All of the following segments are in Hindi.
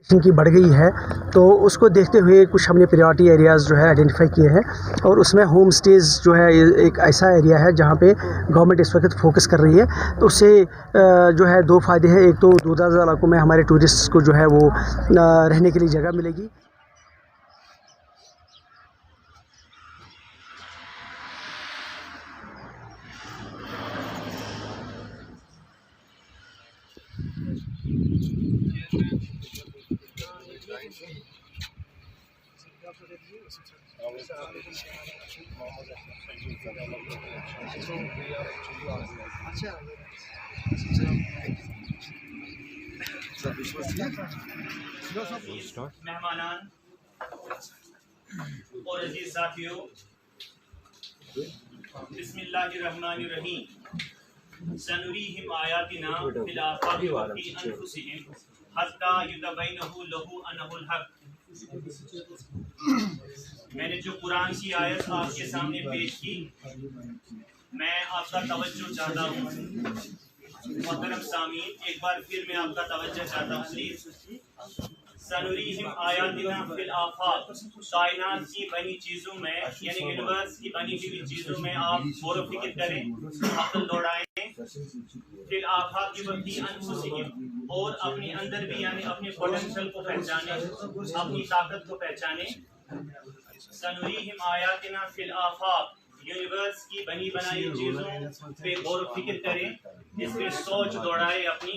की बढ़ गई है, तो उसको देखते हुए कुछ हमने प्रायोरिटी एरियाज़ जो है आइडेंटिफाई किए हैं और उसमें होम स्टेज़ जो है एक ऐसा एरिया है जहाँ पे गवर्नमेंट इस वक्त फोकस कर रही है। तो उससे जो है दो फ़ायदे हैं। एक तो दूर-दराज़ इलाकों में हमारे टूरिस्ट को जो है वो रहने के लिए जगह मिलेगी। मेहमानान और अजीज साथियों, बिस्मिल्लाहिर्रहमानिर्रहीम। सनुरीहिम आयातिना फिल आफाक़ि व फ़ी अनफुसिहिम हत्ता युतबैनहु लहु अन्नहुल हक़। मैंने जो कुरान की आयत आपके सामने पेश की, मैं आपका तवज्जो चाहता हूँ। मोहतरम सामीन, एक बार फिर मैं आपका तवज्जो चाहता हूँ प्लीज। सनुरीहिम आयातिना फिल आफाक़, कायनात की बनी चीज़ों में यानी यूनिवर्स की बनी हुई चीज़ों में आप गौर व फिक्र करें, अक्ल दौड़ाएं। फिल आफाक़ व फ़ी अनफुसिहिम, और अपने अंदर भी यानी अपने पोटेंशियल को पहचाने, अपनी ताकत को पहचाने। सनुरीहिम आयातिना फिल आफाक़, यूनिवर्स की बनी बनाई चीज़ों पे गौर व फिक्र करें, इस पे सोच दौड़ाए अपनी,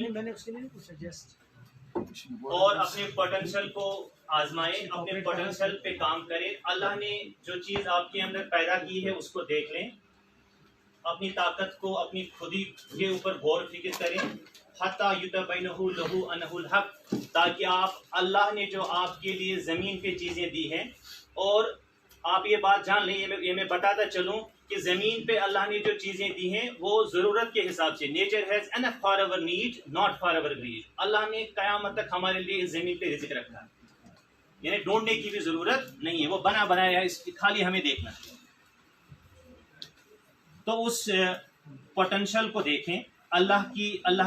और अपने पोटेंशियल को आजमाएं, अपने पोटेंशियल पे काम करें। अल्लाह ने जो चीज़ आपके अंदर पैदा की है उसको देख लें, अपनी ताकत को, अपनी खुदी के ऊपर गौर फिक्र करें। हत्ता युतबैनहु लहु अन्नहुल हक़, ताकि आप अल्लाह ने जो आपके लिए ज़मीन पे चीज़ें दी हैं, और आप ये बात जान लें, ये मैं बताता चलूँ कि ज़मीन पे अल्लाह ने जो चीज़ें दी हैं वो ज़रूरत के हिसाब से, nature has enough for our need not for our greed. Allah ने क़यामत तक हमारे लिए इस ज़मीन पे रिज़्क़ रखा है, यानी ढूंढने की भी ज़रूरत नहीं है, वो बना बनाया है, इसकी खाली हमें देखना है। तो उस पोटेंशियल को देखें, अल्लाह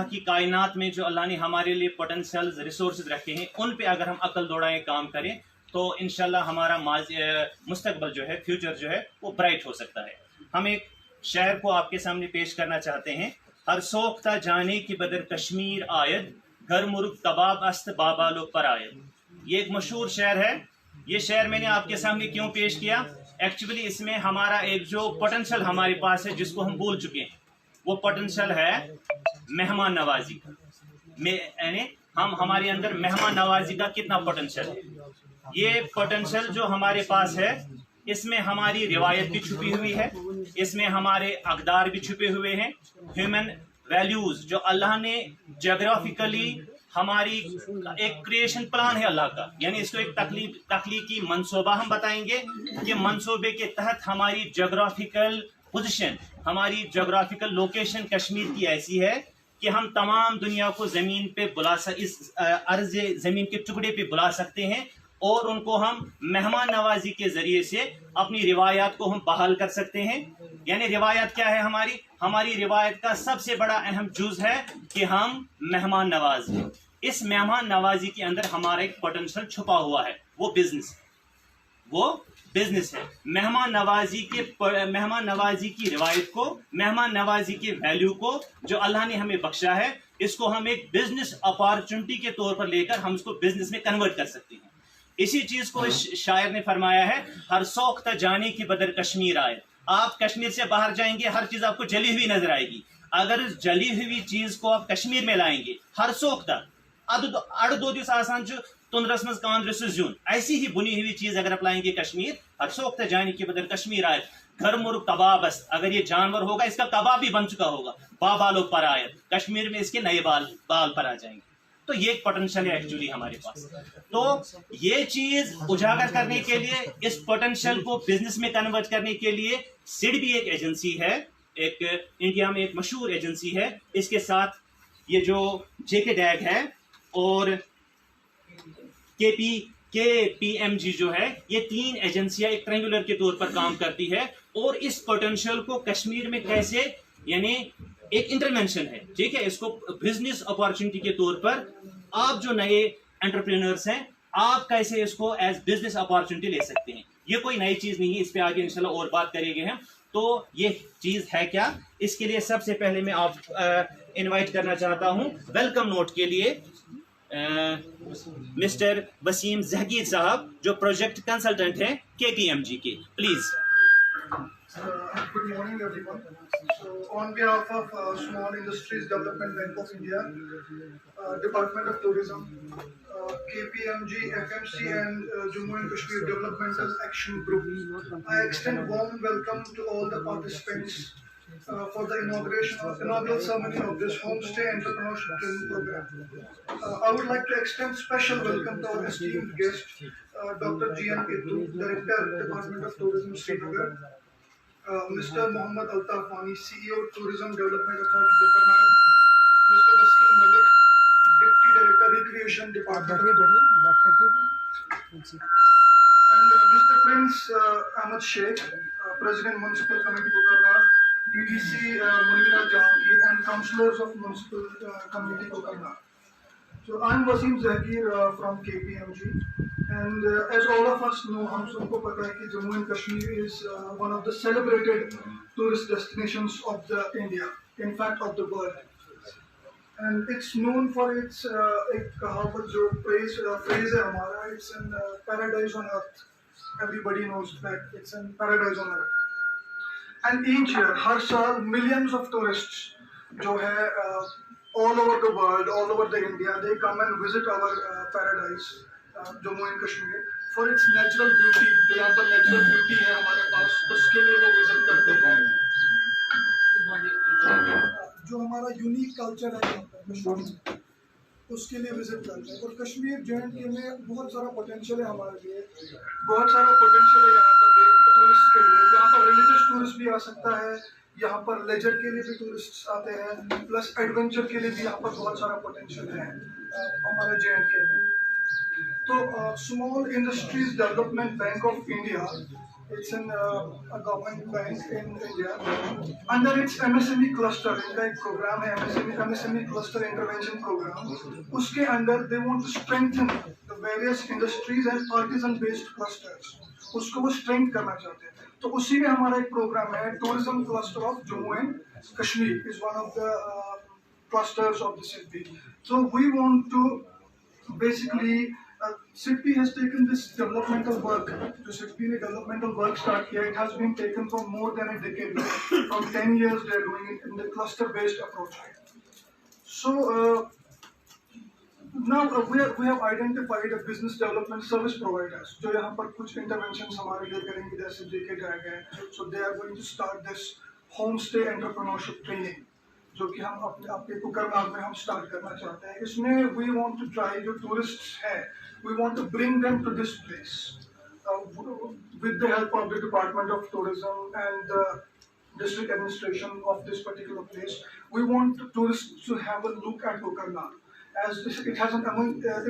की कायनात में जो अल्लाह ने हमारे लिए पोटेंशियल रिसोर्सेज रखे हैं, उन पे अगर हम अकल दौड़ाएं, काम करें, तो इंशाल्लाह हमारा मुस्तकबल जो है, फ्यूचर जो है वो ब्राइट हो सकता है। हम एक शेर को आपके सामने पेश करना चाहते हैं। हर सोख्ता जाने की बदर कश्मीर आयद, घर मुर्ग कबाब अस्त बाबालो पर आयद। ये एक मशहूर शेर है। ये शेर मैंने आपके सामने क्यों पेश किया? एक्चुअली इसमें हमारा एक जो पोटेंशियल हमारे पास है, जिसको हम भूल चुके हैं, वो पोटेंशियल है मेहमान नवाजी का। यानी हमारे अंदर मेहमान नवाजी का कितना पोटेंशियल है। ये पोटेंशियल जो हमारे पास है, इसमें हमारी रिवायत भी छुपी हुई है, इसमें हमारे अक़दार भी छुपे हुए हैं, ह्यूमन वैल्यूज जो अल्लाह ने जोग्राफिकली हमारी एक क्रिएशन प्लान है अल्लाह का, यानी इसको एक तख्लीकी मंसूबा हम बताएंगे कि मंसूबे के तहत हमारी जोग्राफिकल पोजीशन, हमारी जोग्राफिकल लोकेशन कश्मीर की ऐसी है कि हम तमाम दुनिया को ज़मीन पे इस अर्ज़ ज़मीन के टुकड़े पे बुला सकते हैं, और उनको हम मेहमान नवाजी के ज़रिए से अपनी रिवायात को हम बहाल कर सकते हैं। यानी रिवायत क्या है हमारी रिवायत का सबसे बड़ा अहम जुज़ है कि हम मेहमान नवाज हैं। इस मेहमान नवाजी के अंदर हमारा एक पोटेंशियल छुपा हुआ है, वो बिजनेस है। मेहमान नवाजी की रिवायत को, मेहमान नवाजी की वैल्यू को जो अल्लाह ने हमें बख्शा है, इसको हम एक बिजनेस अपॉर्चुनिटी के तौर पर लेकर हम इसको बिजनेस में कन्वर्ट कर सकते हैं। इसी चीज को इस शायर ने फरमाया है, हर सोख्ता जाने की बदर कश्मीर आए। आप कश्मीर से बाहर जाएंगे, हर चीज आपको जली हुई नजर आएगी। अगर जली हुई चीज को आप कश्मीर में लाएंगे, हर सोख्ता अड़ दो दिवस आसान जो तुंद्रस मज कांद्रस जून, ऐसी ही बुनी हुई चीज अगर आप लाएंगे कश्मीर, हर सोख्ता जाने की बदर कश्मीर आए। घर मुर्ग कबाब, अगर ये जानवर होगा इसका कबाब भी बन चुका होगा, बाबालो पर आए, कश्मीर में इसके नए बाल पर आ जाएंगे। तो ये एक पोटेंशियल है एक्चुअली हमारे पास। तो ये चीज उजागर करने के लिए, इस पोटेंशियल को बिजनेस में कन्वर्ट करने के लिए सिड भी एक एजेंसी है, एक इंडिया में एक मशहूर एजेंसी है। इसके साथ ये जो जेके डैग है और KPMG जो है, ये तीन एजेंसियां एक ट्रायंगुलर के तौर पर काम करती है, और इस पोटेंशियल को कश्मीर में कैसे, यानी एक इंटरवेंशन है, ठीक है, इसको बिजनेस अपॉर्चुनिटी के तौर पर आप जो नए एंटरप्रेन्योर्स हैं, आप कैसे इसको एज बिजनेस अपॉर्चुनिटी ले सकते हैं। ये कोई नई चीज़ नहीं है, इस पे आगे इंशाल्लाह और बात करेंगे हम। तो ये चीज़ है क्या, इसके लिए सबसे पहले मैं आप इनवाइट करना चाहता हूँ वेलकम नोट के लिए मिस्टर वसीम जहगीर साहब, जो प्रोजेक्ट कंसल्टेंट हैं KPMG के। Please. Good morning, everyone. So, on behalf of Small Industries Development Bank of India, Department of Tourism, KPMG, FMC, and Jammu and Kashmir Developmental Action Group, I extend warm welcome to all the participants for the inaugural ceremony of this Homestay Entrepreneurship Training Program. I would like to extend special welcome to our esteemed guest, Dr. G.N. Kettu, Director, Department of Tourism, Srinagar. Mr. Mohammad Altaf Wani, CEO, Tourism Development Authority, Bukarnar. Mr. Wasim Malik, Deputy Director, Recreation Department. And Mr. Prince Ahmed Sheikh, President, Municipal Committee, Bukarnar. DDC Munira Jahangir, and Councillors of Municipal Committee, Bukarnar. So I'm Wasim Zahgir from KPMG. And as all of us know, हम सबको पता है कि Jammu and Kashmir is one of the celebrated tourist destinations of the India, in fact of the world. And it's known for its एक कहावत जो phrase है हमारा, it's in paradise on earth. Everybody knows that it's in paradise on earth. And each year, हर साल millions of tourists जो है all over the world, all over the India, they come and visit our paradise. Jammu and Kashmir for its natural beauty, जो यहाँ पर नेचुरल ब्यूटी है हमारे पास, उसके लिए वो विजिट करते हैं। जो हमारा यूनिक कल्चर है यहाँ पर कश्मीर, उसके लिए विजिट करते हैं। और कश्मीर JNK में बहुत सारा पोटेंशियल है हमारे लिए, बहुत सारा पोटेंशियल है यहाँ पर टूरिस्ट के लिए। यहाँ पर रिलीजियस टूरिस्ट भी आ सकता है, यहाँ पर लेजर के लिए भी टूरिस्ट आते हैं, प्लस एडवेंचर के लिए भी यहाँ पर बहुत सारा पोटेंशियल है हमारे JNK में। So, Small Industries Development Bank of India, it's a government bank in India. Under its MSME cluster, इनका एक program है MSME cluster intervention program. उसके under they want to strengthen the various industries and artisan-based clusters. उसको वो strength करना चाहते हैं। तो उसी में हमारा एक program है Tourism Cluster of Jammu and Kashmir is one of the clusters of the city. So we want to basically SIDBI has taken this developmental work. जो SIDBI ने developmental work start किया, it has been taken for more than a decade. From 10 years they are doing it in the cluster-based approach. So now we have identified a business development service providers जो यहाँ पर कुछ interventions हमारे लिए करेंगे, जैसे JK Tag है. So they are going to start this homestay entrepreneurship training, जो कि हम अपने आपके कुकरनाग में हम स्टार्ट करना चाहते हैं। इसमें we want to try जो टूरिस्ट्स हैं, we want to bring them to this place with the help of the Department of Tourism and the district administration of this particular place. We want tourists to have a look at Kukarnag as it has an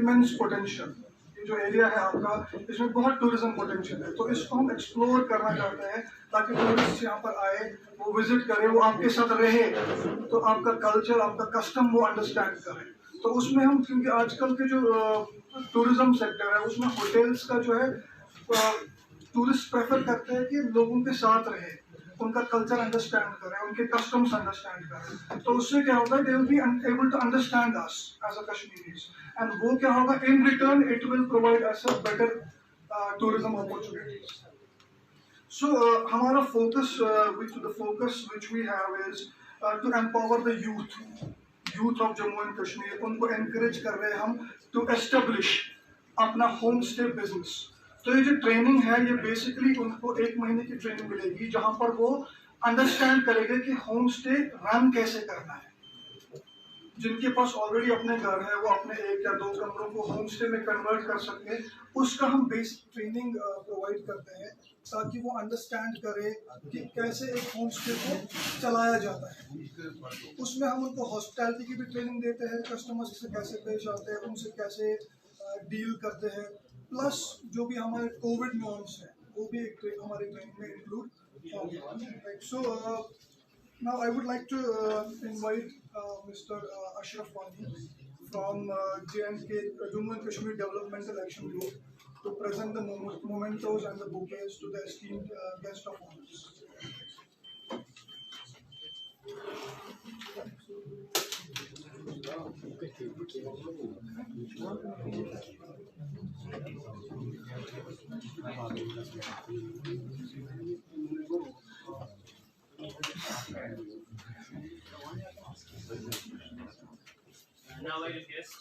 immense potential. ये जो एरिया है आपका, इसमें बहुत टूरिज्म पोटेंशियल है, तो इसको हम एक्सप्लोर करना चाहते हैं ताकि टूरिस्ट यहाँ पर आए, वो विजिट करे, वो आपके साथ रहे, तो आपका कल्चर, आपका कस्टम वो अंडरस्टैंड करे। तो उसमें हम, क्योंकि आजकल के जो टूरिज्म सेक्टर है उसमें होटल्स का जो है टूरिस्ट प्रेफर करते हैं कि लोगों के साथ रहे, उनका कल्चर अंडरस्टैंड करें, उनके कस्टम्स अंडरस्टैंड करें। तो उससे क्या होगा, they will be able to understand us as a Kashmiris, and वो क्या होगा, in return it will provide us a better tourism opportunities. So हमारा focus which we have is to empower the youth of Jammu and Kashmir. उनको encourage कर रहे हैं हम to establish अपना homestay business. तो ये जो ट्रेनिंग है, ये बेसिकली उनको 1 महीने की ट्रेनिंग मिलेगी जहाँ पर वो अंडरस्टैंड करेंगे कि होम स्टे रन कैसे करना है। जिनके पास ऑलरेडी अपने घर है, वो अपने 1 या 2 कमरों को होम स्टे में कन्वर्ट कर सकते हैं, उसका हम बेसिक ट्रेनिंग प्रोवाइड करते हैं ताकि वो अंडरस्टैंड करे कि कैसे एक होम स्टे को चलाया जाता है। उसमें हम उनको हॉस्पिटैलिटी की भी ट्रेनिंग देते हैं, कस्टमर्स से कैसे पेश आते हैं, उनसे कैसे डील करते हैं, प्लस जो भी हमारे कोविड नॉर्म्स हैं वो भी एक हमारे ट्रेनिंग में इंक्लूड होंगे। सो now I would like to invite Mr. Ashraf Wani from J&K Jammu and Kashmir Developmental Action Group to present the mementos and the bouquets to the esteemed guest of honors. Now I request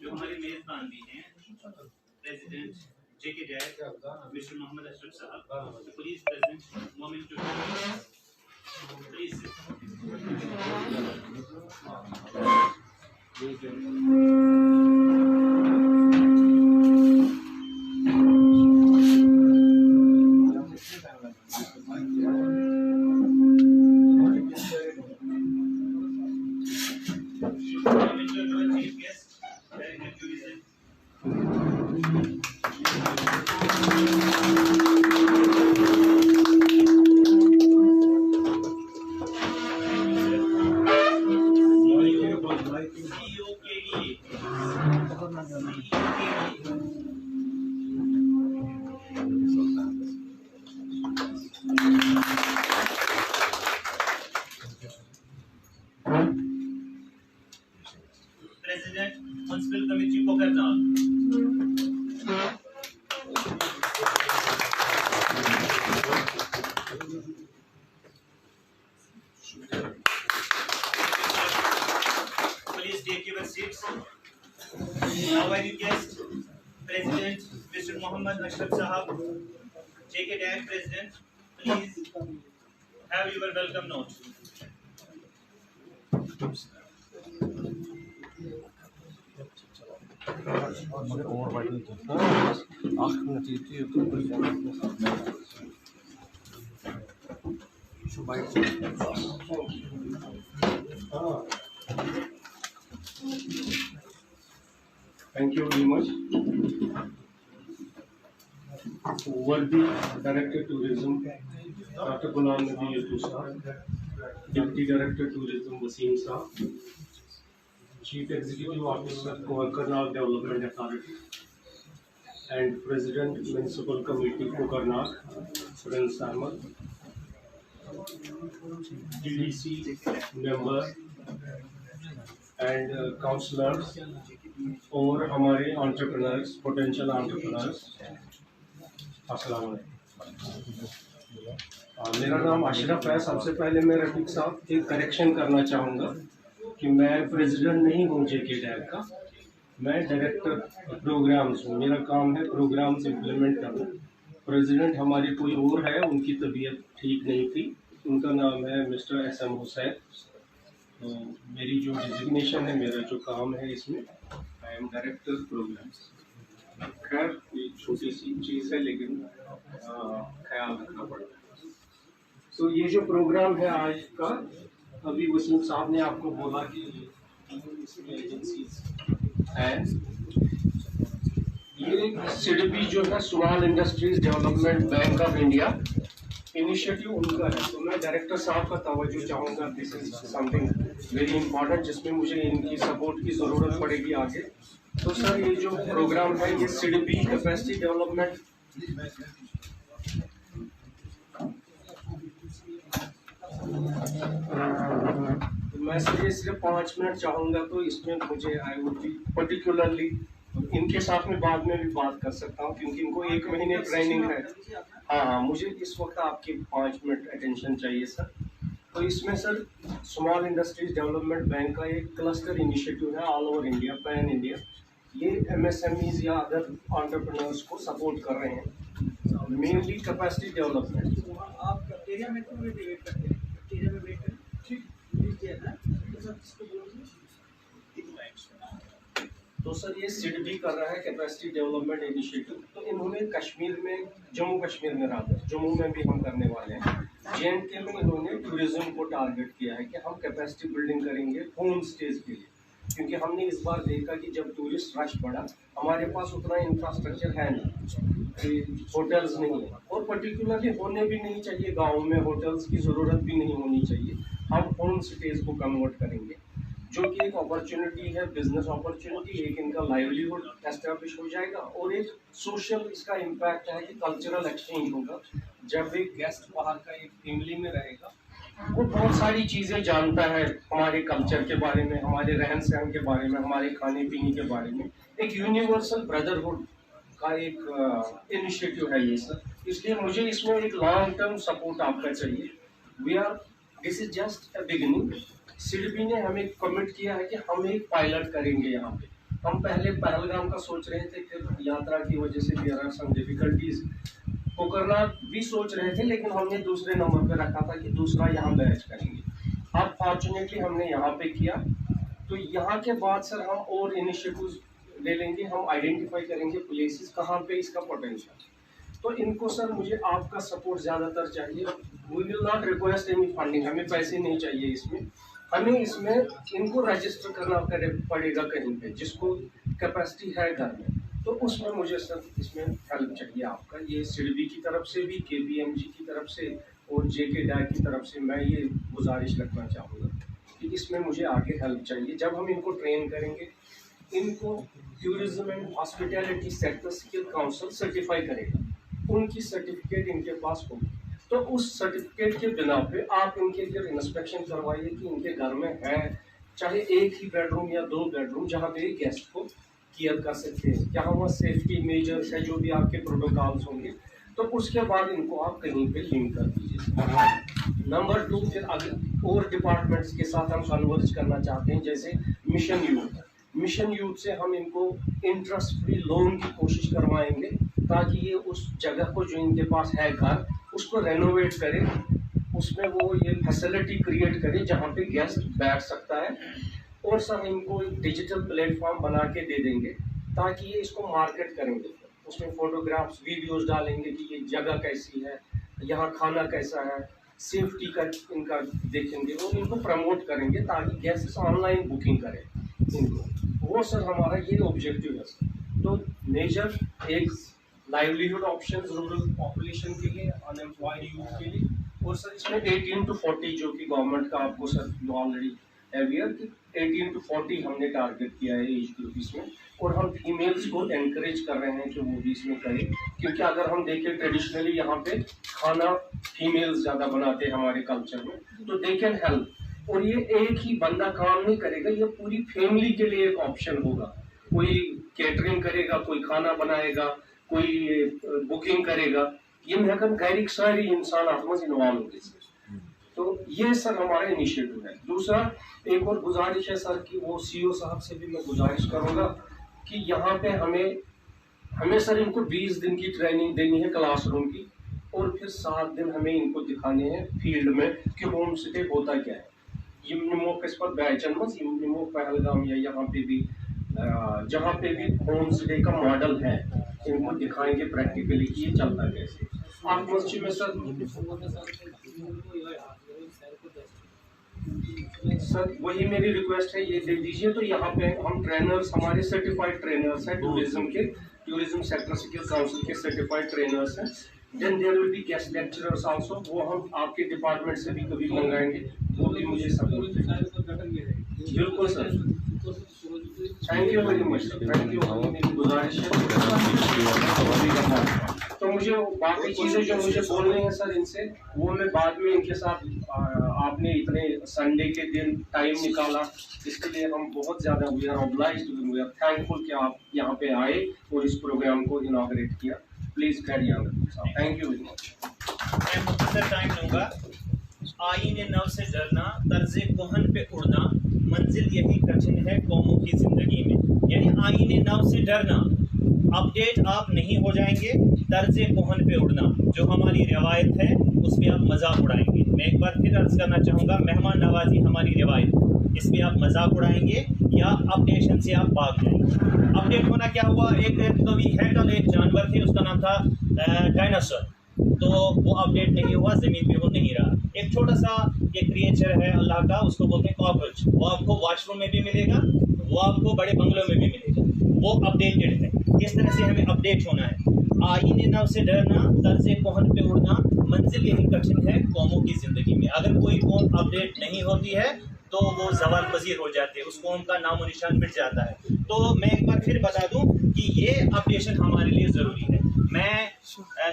जो हमारे मेजबान भी हैं president JK Dad mister Mohammad Ashraf साहब please present moment to please President, Municipal Committee, Kokarnal. Please take your seats. Now I request President Mr. Mohammad Ashraf Sahab, JK Dad President, please have your welcome note. Thank you very much. Worthy Director Tourism, Dr. Ghulam Nabi Yusuf Sahab, Deputy Director Tourism Wasim Sahab, Chief Executive Officer Kokarnal Development Authority, and President Municipal Committee Kokarnal, Prince Ahmed, DDC member and councillors और हमारे entrepreneurs, potential entrepreneurs, अस्सलाम वालेकुम। मेरा नाम अशरफ है। सबसे पहले मैं रफीक साहब एक करेक्शन करना चाहूँगा कि मैं प्रेसिडेंट नहीं हूँ JK Dad का, मैं डायरेक्टर प्रोग्राम्स हूँ। मेरा काम है प्रोग्राम्स इम्प्लीमेंट करना। प्रेसिडेंट हमारी कोई और है, उनकी तबीयत ठीक नहीं थी, उनका नाम है मिस्टर SM हुसैन। तो मेरी जो डिजिग्नेशन है, मेरा जो काम है इसमें, आई एम डायरेक्टर प्रोग्राम्स। खैर ये छोटी सी चीज़ है लेकिन ख्याल रखना पड़ता है। तो ये जो प्रोग्राम है आज का, अभी वसीम साहब ने आपको बोला कि इसमें एजेंसीज हैं। ये SIDBI जो है small industries development bank of India initiative उनका है। तो मैं डायरेक्टर साहब का तवज्जो चाहूँगा, this is something very important जिसमें मुझे इनकी सपोर्ट की ज़रूरत पड़ेगी आगे। तो सर ये जो प्रोग्राम है ये SIDBI कैपेसिटी डेवलपमेंट मैं सिर्फ 5 मिनट चाहूँगा। तो इसमें मुझे आई वुड बी पर्टिकुलरली इनके साथ में बाद में भी बात कर सकता हूँ क्योंकि इनको 1 महीने ट्रेनिंग है। हाँ, मुझे इस वक्त आपकी 5 मिनट अटेंशन चाहिए सर। तो इसमें sir small industries development bank का एक क्लस्टर इनिशिएटिव है all over India, pan India. ये MSMEs या अदर एंटरप्रेन्योर्स को सपोर्ट कर रहे हैं, मेनली कैपेसिटी डेवलपमेंट। आप कैफेटेरिया में क्यों वेट करते हैं? कैफेटेरिया में वेट करें, ठीक लीजिए ना, तो सर इसको बोलिए। तो सर ये SIDBI कर रहा है कैपेसिटी डेवलपमेंट इनिशिएटिव। तो इन्होंने कश्मीर में, जम्मू कश्मीर में रहा, जम्मू में भी हम करने वाले हैं। J&K में इन्होंने टूरिज्म को टारगेट किया है कि हम कैपेसिटी बिल्डिंग करेंगे होम स्टेज के लिए, क्योंकि हमने इस बार देखा कि जब टूरिस्ट रश बढ़ा हमारे पास उतना इंफ्रास्ट्रक्चर है नहीं, होटल्स नहीं है, और पर्टिकुलरली होने भी नहीं चाहिए। गाँव में होटल्स की ज़रूरत भी नहीं होनी चाहिए, हम होम स्टेज को कन्वर्ट करेंगे। जो कि एक अपॉर्चुनिटी है, बिजनेस अपॉर्चुनिटी, एक इनका लाइवलीहुड एस्टेब्लिश हो जाएगा और एक सोशल इसका इम्पैक्ट है कि कल्चरल एक्सचेंज होगा। जब एक गेस्ट बाहर का एक फैमिली में रहेगा, वो बहुत सारी चीज़ें जानता है हमारे कल्चर के बारे में, हमारे रहन सहन के बारे में, हमारे खाने पीने के बारे में। एक यूनिवर्सल ब्रदरहुड का एक इनिशिएटिव है ये सर, इसलिए मुझे इसमें एक लॉन्ग टर्म सपोर्ट आपका चाहिए। This is just a beginning. SIDBI ने हमें कमिट किया है कि हम एक पायलट करेंगे यहाँ पे। हम पहले पहलगाम का सोच रहे थे, फिर यात्रा की वजह से there are some difficulties, Pokharna भी सोच रहे थे, लेकिन हमने दूसरे नंबर पे रखा था कि दूसरा यहाँ बैच करेंगे। अब फॉर्चुनेटली हमने यहाँ पे किया, तो यहाँ के बाद सर हम और इनिशिएटिव्स ले लेंगे, हम आइडेंटिफाई करेंगे प्लेसेस कहाँ पे इसका पोटेंशियल। तो इनको सर मुझे आपका सपोर्ट ज़्यादातर चाहिए। We will not request any funding, हमें पैसे नहीं चाहिए इसमें, हमें इसमें इनको रजिस्टर करना पड़ेगा कहीं पे, जिसको कैपेसिटी है घर में, तो उसमें मुझे सर इसमें हेल्प चाहिए आपका। ये सिडबी की तरफ से भी, KPMG की तरफ से और JK डाक की तरफ से मैं ये गुजारिश रखना चाहूँगा कि इसमें मुझे आगे हेल्प चाहिए। जब हम इनको ट्रेन करेंगे, इनको tourism and hospitality sector skill council certify करेगा, उनकी सर्टिफिकेट इनके पास होगी, तो उस सर्टिफिकेट के बिना पे आप इनके फिर इंस्पेक्शन करवाइए कि इनके घर में है चाहे एक ही बेडरूम या 2 बेडरूम, जहाँ पे गेस्ट को केयर कर सकते हैं, जहाँ वहाँ सेफ्टी मेजर्स है, जो भी आपके प्रोटोकॉल्स होंगे, तो उसके बाद इनको आप कहीं पे लिंक कर दीजिए। नंबर 2, फिर अगर और डिपार्टमेंट्स के साथ हम कन्वर्ज करना चाहते हैं, जैसे मिशन यूथ से हम इनको इंटरेस्ट फ्री लोन की कोशिश करवाएंगे, ताकि ये उस जगह को जो इनके पास है घर, उसको रेनोवेट करें, उसमें वो ये फैसिलिटी क्रिएट करें जहाँ पे गेस्ट बैठ सकता है, और सर इनको एक डिजिटल प्लेटफॉर्म बना के दे देंगे ताकि ये इसको मार्केट करेंगे, उसमें फोटोग्राफ्स वीडियोस डालेंगे कि ये जगह कैसी है, यहाँ खाना कैसा है, सेफ्टी का इनका देखेंगे और इनको प्रमोट करेंगे ताकि गेस्ट ऑनलाइन बुकिंग करें इनको। वो सर हमारा ये ऑब्जेक्टिव है सर। तो मेजर एक लाइवलीहुड ऑप्शन रूरल पॉपुलेशन के लिए, अनएम्प्लॉयड यूथ के लिए, और सर इसमें 18 to 40 जो कि गवर्नमेंट का आपको सर ऑलरेडी अवेयर कि 18 to 40 हमने टारगेट किया है एज ग्रुप इसमें, और हम फीमेल्स को एनकरेज कर रहे हैं कि वो भी इसमें करें, क्योंकि अगर हम देखें ट्रेडिशनली यहाँ पे खाना फीमेल्स ज़्यादा बनाते हैं हमारे कल्चर में, तो दे कैन हेल्प। और ये एक ही बंदा काम नहीं करेगा, ये पूरी फैमिली के लिए एक ऑप्शन होगा। कोई कैटरिंग करेगा, कोई खाना बनाएगा, कोई बुकिंग करेगा, ये महकम गैरिक सारी इंसान आत्मा से इन्वॉल्व होंगे। तो ये सर हमारा इनिशिएटिव है। दूसरा एक और गुजारिश है सर कि वो CEO साहब से भी मैं गुजारिश करूँगा कि यहाँ पे हमें सर इनको 20 दिन की ट्रेनिंग देनी है क्लासरूम की, और फिर 7 दिन हमें इनको दिखाने हैं फील्ड में कि होम स्टे होता क्या है। यमनिमो किस्मत बैचनमस, यमनिमो पहलगाम या यहाँ पे भी जहाँ पे भी होम स्टे का मॉडल है, इनको दिखाएंगे प्रैक्टिकली कि ये चलता कैसे। आप मस्जिद में सर वही मेरी रिक्वेस्ट है, ये दे दीजिए। तो यहाँ पे हम ट्रेनर्स, हमारे सर्टिफाइड ट्रेनर्स हैं टूरिज्म सेक्टर स्किल काउंसिल के सर्टिफाइड ट्रेनर्स हैं। Then there will be guest lecturers also, वो हम आपके डिपार्टमेंट से भी कभी मंगाएंगे, वो भी मुझे सपोर्ट करेंगे। बिल्कुल sir, thank you very much sir, thank you. मेरी गुजारिश है तो मुझे बाकी चीज़ें जो मुझे बोलनी है सर इनसे, वो मैं बाद में इनके साथ, आपने इतने संडे के दिन टाइम निकाला, इसके लिए हम बहुत ज़्यादा we are obliged, we are thankful कि आप यहाँ पे आए और इस प्रोग्राम को इनॉग्रेट किया। Please carry on. Thank you very much. मैं मुख्तर टाइम लूँगा। आईने नव से डरना, तर्ज़े कोहन पे उड़ना, मंजिल यही कठिन है कौमों की ज़िंदगी में। यानी आईने नव से डरना, अपडेट आप नहीं हो जाएंगे, तर्ज़े कोहन पे उड़ना, जो हमारी रवायत है उस पर आप मजाक उड़ाएंगे। मैं एक बार फिर अर्ज़ करना चाहूँगा, मेहमान नवाजी हमारी रवायत, इस पर आप मजाक उड़ाएंगे या अपडेशन से आप भाग जाएंगे। अपडेट होना क्या हुआ, एक कभी हैंडल एक जानवर थे, उसका नाम था डायनासोर, तो वो अपडेट नहीं हुआ, ज़मीन पे वो नहीं रहा। एक छोटा सा एक क्रिएचर है अल्लाह का, उसको बोलते हैं कॉकरोच, वो आपको वॉशरूम में भी मिलेगा, वो आपको बड़े बंगलों में भी मिलेगा, वो अपडेटेड है। इस तरह से हमें अपडेट होना है। आईने नव से डरना, तर्ज़े कोहन पे उड़ना, मंजिल यही कठिन है कौमों की ज़िंदगी में। अगर कोई कौम अपडेट नहीं होती है तो वो जवाल पजीर हो जाते हैं, उस कौम का नामो निशान मिट जाता है। तो मैं एक बार फिर बता दूं कि ये अपडेशन हमारे लिए ज़रूरी है। मैं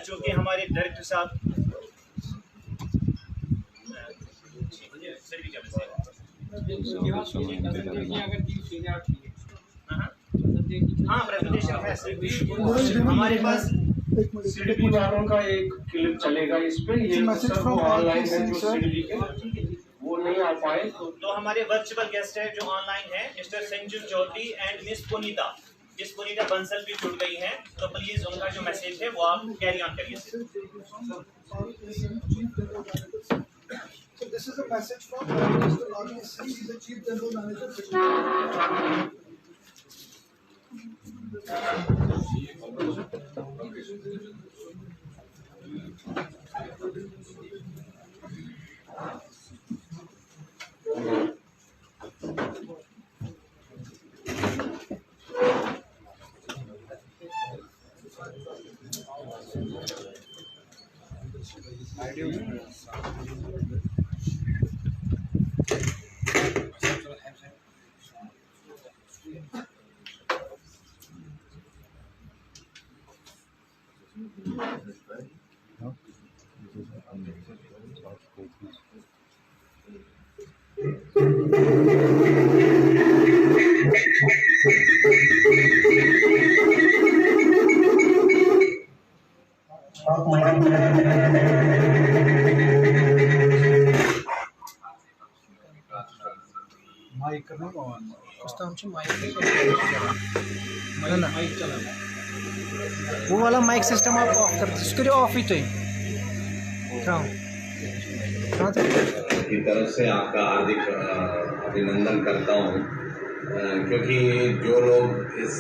चूँकि हमारे डायरेक्टर साहब हाँ प्रेजेंटेशन है हमारे पास सिडबी वालों का एक क्लिप चलेगा इस पे, ये सर वो ऑनलाइन है जो सिडबी के वो नहीं आ पाए तो हमारे वर्चुअल गेस्ट है जो ऑनलाइन है mister Sanju Chaudhary and miss Punita Bansal भी जुड़ गई हैं, तो प्लीज उनका जो मैसेज है वो आप कैरी ऑन करिए। So this is a message from Mr. Rajesh Singh, he's the Chief General Manager. वो वाला माइक सिस्टम आप ऑफ कर दीजिए, उसके लिए ऑफ ही तो की तरफ से आपका हार्दिक अभिनंदन करता हूँ, क्योंकि जो लोग इस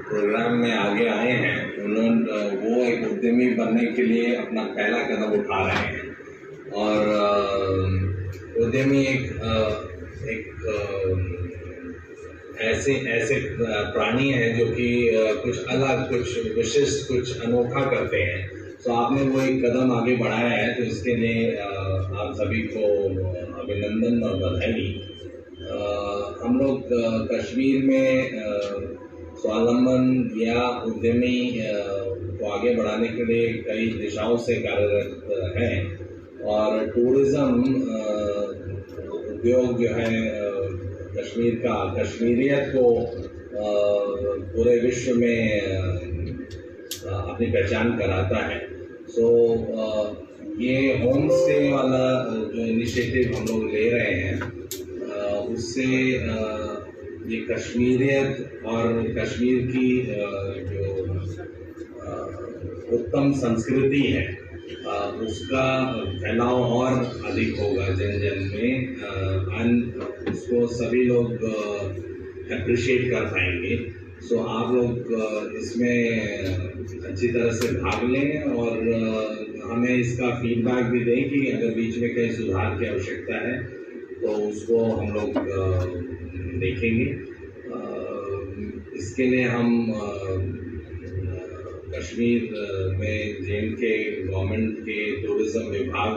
प्रोग्राम में आगे आए हैं उन्होंने वो एक उद्यमी बनने के लिए अपना पहला कदम उठा रहे हैं। और उद्यमी एक ऐसे प्राणी है जो कि कुछ अलग, कुछ विशिष्ट, कुछ अनोखा करते हैं। तो आपने वो एक कदम आगे बढ़ाया है, तो इसके लिए आप सभी को अभिनंदन और बधाई। हम लोग कश्मीर में स्वावलंबन या उद्यमी को आगे बढ़ाने के लिए कई दिशाओं से कार्यरत हैं, और टूरिज्म उद्योग जो है कश्मीर का कश्मीरियत को पूरे विश्व में अपनी पहचान कराता है। सो ये होम स्टे वाला जो इनिशिएटिव हम लोग ले रहे हैं, उससे ये कश्मीरियत और कश्मीर की जो उत्तम संस्कृति है उसका फैलाव और अधिक होगा जन जन में, उसको सभी लोग अप्रिशिएट कर पाएंगे। सो आप लोग इसमें अच्छी तरह से भाग लें और हमें इसका फीडबैक भी दें कि अगर बीच में कहीं सुधार की आवश्यकता है तो उसको हम लोग देखेंगे। इसके लिए हम कश्मीर में JNK गवर्नमेंट के टूरिज्म विभाग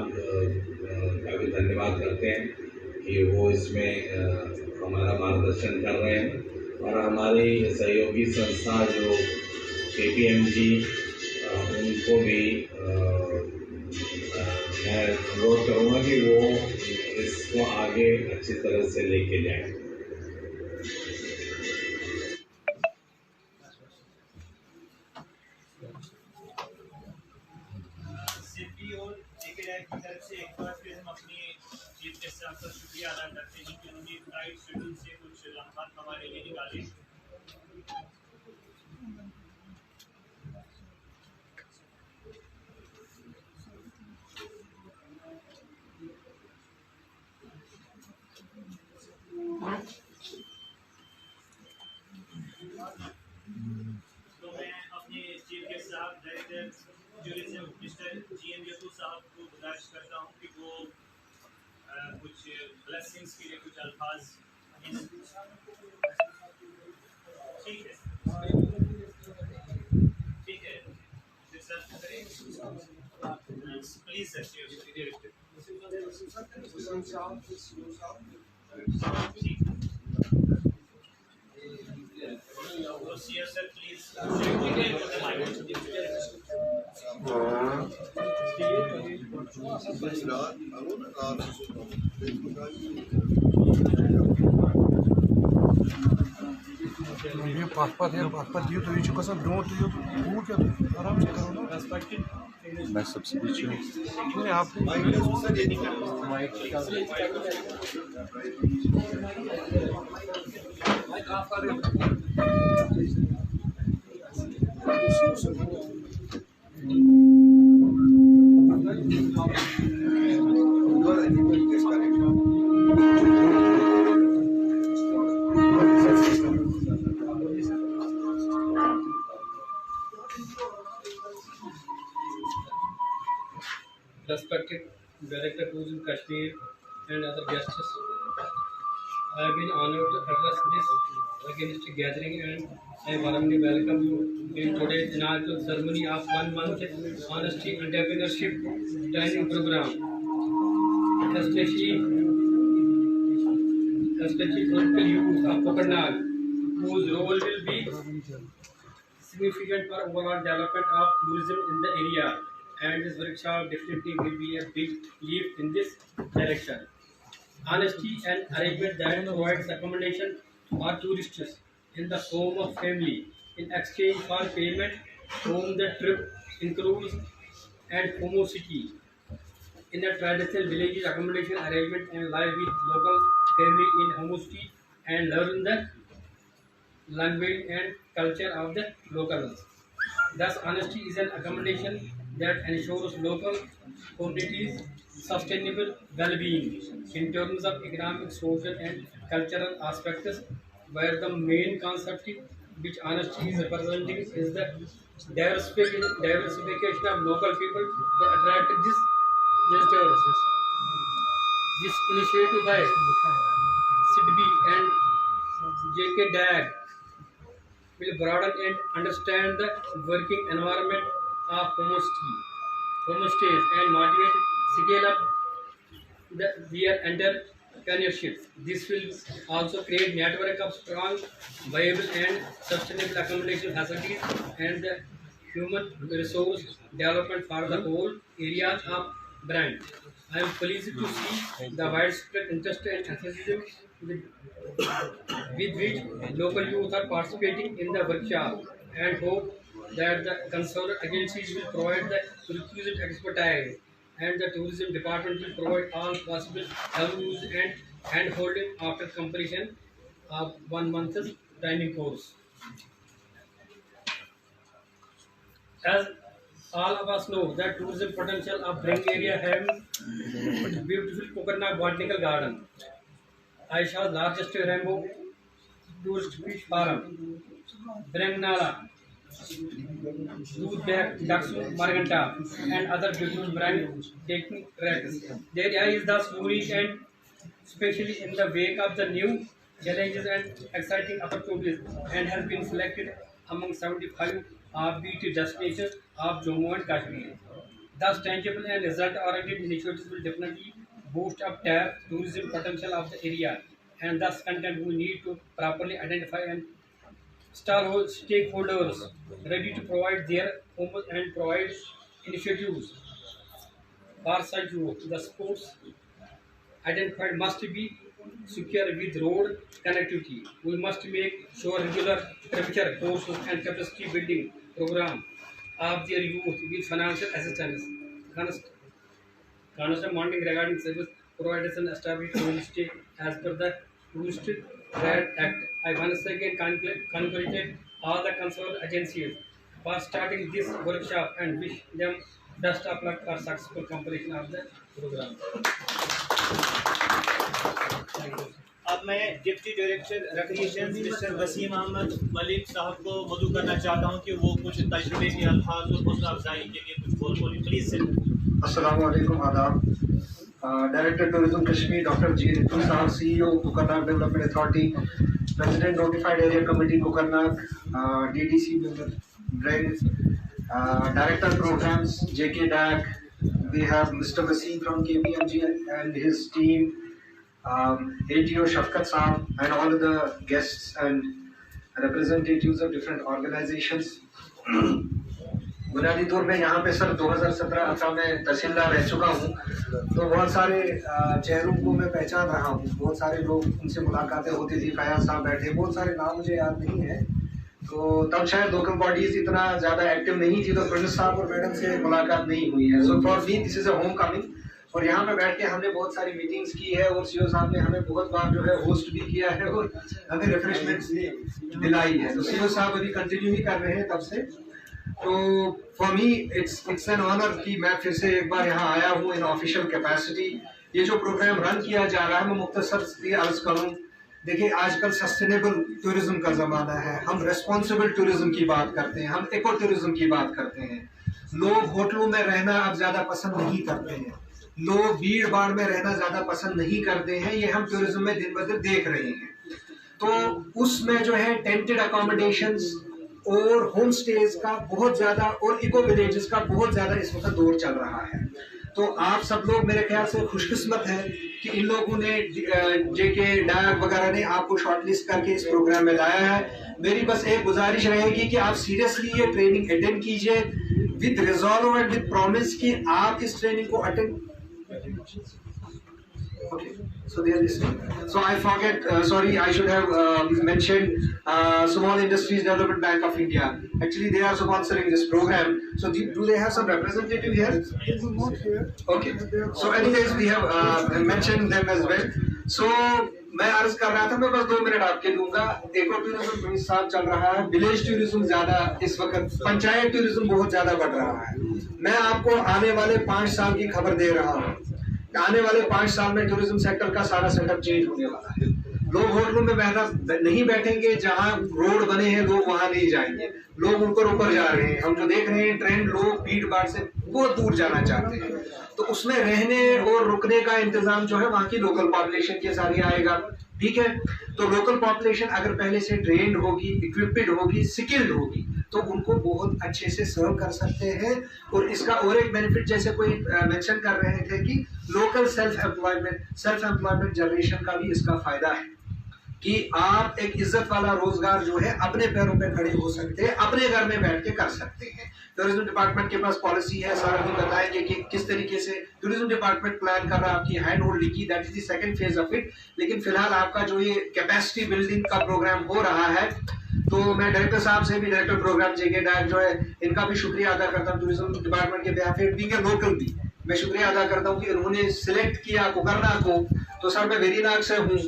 का भी धन्यवाद करते हैं कि वो इसमें हमारा मार्गदर्शन कर रहे हैं, और हमारी सहयोगी संस्था जो KPMG उनको भी मैं अनुरोध करूँगा कि वो इसको आगे अच्छी तरह से लेके जाएं। की तरफ से एक बार फिर हम अपने चीफ गेस्ट साहब का शुक्रिया अदा करते हैं कि उन्होंने टाइट शेड्यूल से कुछ लम्हात हमारे लिए निकाले। तो मैं अपने चीफ गेस्ट साहब डायरेक्टर टूरिज्म मिस्टर GM यकूब साहब को गुजारिश करता हूँ कि वो कुछ ब्लेसिंग्स के लिए कुछ अल्फाज। ठीक है सर, प्लीज सर। ये पासपोर्ट है, पासपोर्ट दियो तो ये जो कसम दो तो ये वो क्या आराम से करो ना। मैं सब्सिडी नहीं आप Respected Director Tourism Kashmir and other guests, I have been honored to address this august gathering and I warmly welcome you in today's inaugural ceremony of 1 month Honesty Entrepreneurship Training Program. Especially political youth of Kokarnag, whose role will be significant for overall development of tourism in the area. And this workshop definitely will be a big leap in this direction. Honesty and arrangement that provides accommodation for tourists in the home of family in exchange for payment home the trip includes and homosity in a traditional village accommodation arrangement and live with local family in homosity and learn the language and culture of the locals. Thus, honesty is an accommodation that ensures local communities sustainable well-being in terms of economic, social, and cultural aspects, where the main concept which honesty is representing is the diversification of local people to attract these visitors. This initiative by SIDBI and JK DAG will broaden and understand the working environment of homestays and motivate scale up their entrepreneurship. This will also create network of strong, viable and sustainable accommodation facilities and the human resource development for the whole areas of brand. I am pleased to see the widespread interest and enthusiasm with which local youth are participating in the workshop and hope that the concerned agencies will provide the requisite expertise and the tourism department will provide all possible avenues and hand-holding after completion of 1 month's training course. As all of us know, the tourism potential of Breng area having beautiful Kokarnag Botanical Garden, Asia's largest rainbow tourist fish farm, Breng Nala, Dudh Daksu Marganta, and other beautiful brand taking tracks. The area is thus unique and especially in the wake of the new challenges and exciting opportunities and has been selected among 75 offbeat destinations of Jammu and Kashmir. Thus, tangible and result-oriented initiatives will definitely boost up the tourism potential of the area, and thus content we need to properly identify and stakeholders ready to provide their homes and provide initiatives for such youth. The sports identified must be secure with road connectivity. We must make sure regular temperature courses and capacity building program of their youth with financial assistance. Constant monitoring regarding service providers and established homestay as per the Tourist Trade Act. I once again congratulate all the concerned agencies for starting this workshop and wish them best of luck for successful completion of the program. अब मैं deputy director recreation mister Wasim Ahmad Malik sahab को मदू करना चाहता हूं कि वो कुछ तजुर्बे के अल्फाज और हौसला अफजाई के लिए कुछ बोल प्लीज सर। अस्सलाम वालेकुम, आदाब। Director tourism Kashmir doctor G Ritu sahab, CEO Kokernag development authority, president notified area committee Kokernag, DDC Breng, director programmes JK DAG, we have Mr. Wasim from KPMG and his team, ATO Shafkat Saab and all of the guests and representatives of different organizations. बुनियादी तौर पे यहाँ पे सर 2017-18 में तहसीलदार रह चुका हूँ, तो बहुत सारे चेहरों को मैं पहचान रहा हूँ, बहुत सारे लोग उनसे मुलाकातें होती थी, फयाज साहब बैठे, बहुत सारे नाम मुझे याद नहीं है, तो तब शायद लोकल बॉडीज इतना ज़्यादा एक्टिव नहीं थी, तो प्रिंस साहब और मैडम से मुलाकात नहीं हुई है। So for me this is a home coming, और यहाँ पे बैठ के हमने बहुत सारी मीटिंग्स की है और सीओ साहब ने हमें बहुत बार जो है होस्ट भी किया है और हमें रिफ्रेशमेंट्स दिलाई है, तो सीओ साहब अभी कंटिन्यू ही कर रहे हैं तब से। तो for me it's an honour कि मैं फिर से एक बार यहाँ आया हूँ इन ऑफिशियल कैपेसिटी। ये जो प्रोग्राम रन किया जा रहा है, मैं मुख्तसर से अर्ज करूँ, देखिए आजकल सस्टेनेबल टूरिज्म का ज़माना है, हम रेस्पॉन्सिबल टूरिज्म की बात करते हैं, हम इको टूरिज्म की बात करते हैं। लोग होटलों में रहना अब ज़्यादा पसंद नहीं करते हैं, लोग भीड़ भाड़ में रहना ज़्यादा पसंद नहीं करते हैं, ये हम टूरिज्म में दिन ब दिन देख रहे हैं। तो उसमें जो है टेंटेड अकोमोडेशंस और होम स्टेज का बहुत ज़्यादा और इको विलेजेस का बहुत ज़्यादा इस वक्त दौर चल रहा है। तो आप सब लोग मेरे ख्याल से खुशकिस्मत हैं कि इन लोगों ने जेके डायग वगैरह ने आपको शॉर्टलिस्ट करके इस प्रोग्राम में लाया है। मेरी बस एक गुजारिश रहेगी कि आप सीरियसली ये ट्रेनिंग अटेंड कीजिए with resolve and with promise कि आप इस ट्रेनिंग को attend. Okay, so they are listening. So I forget, sorry, I should have mentioned Small Industries Development Bank of India. Actually, they are sponsoring this program. So do they have some representative here? Not here. Okay. So anyways, we have mentioned them as well. So मैं अर्ज कर रहा था, मैं बस 2 मिनट आपके दूंगा। इको टूरिज्म साथ चल रहा है, विलेज टूरिज्म ज्यादा इस वक्त, पंचायत टूरिज्म बहुत ज्यादा बढ़ रहा है। मैं आपको आने वाले 5 साल की खबर दे रहा हूँ, आने वाले 5 साल में टूरिज्म सेक्टर का सारा सेटअप चेंज होने वाला है। लोग होटलों में नहीं बैठेंगे, जहां रोड बने हैं लोग वहां नहीं जाएंगे, लोग ऊपर जा रहे हैं। हम जो देख रहे हैं ट्रेंड, लोग भीड़ भाड़ से बहुत दूर जाना चाहते हैं, तो उसमें रहने और रुकने का इंतजाम जो है वहाँ की लोकल पॉपुलेशन के साथ ही आएगा। ठीक है, तो लोकल पॉपुलेशन अगर पहले से ट्रेंड होगी, इक्विप्ड होगी, स्किल्ड होगी, तो उनको बहुत अच्छे से सर्व कर सकते हैं। और इसका और एक बेनिफिट, जैसे कोई मेंशन कर रहे थे कि लोकल सेल्फ एम्प्लॉयमेंट जनरेशन का भी इसका फायदा है कि आप एक इज्जत वाला रोजगार जो है अपने पैरों पे खड़े हो सकते हैं, अपने घर में बैठ के कर सकते हैं। टूरिज्म डिपार्टमेंट के पास पॉलिसी है, सारा भी बताएंगे कि किस तरीके से टूरिज्म डिपार्टमेंट प्लान कर रहा है आपकी हैंड होल्डिंग की, that is the second phase of it. लेकिन फिलहाल आपका जो ये कैपेसिटी बिल्डिंग का प्रोग्राम हो रहा है, तो मैं डायरेक्टर साहब से भी, डायरेक्टर प्रोग्राम जेके डायक जो है, इनका भी शुक्रिया अदा करता हूँ टूरिज्म डिपार्टमेंट के बिहाफ पे, बीइंग अ लोकल भी मैं शुक्रिया अदा करता हूँ कि उन्होंने सिलेक्ट किया कुकरना को। तो सर मैं वेरीनाग से हूँ,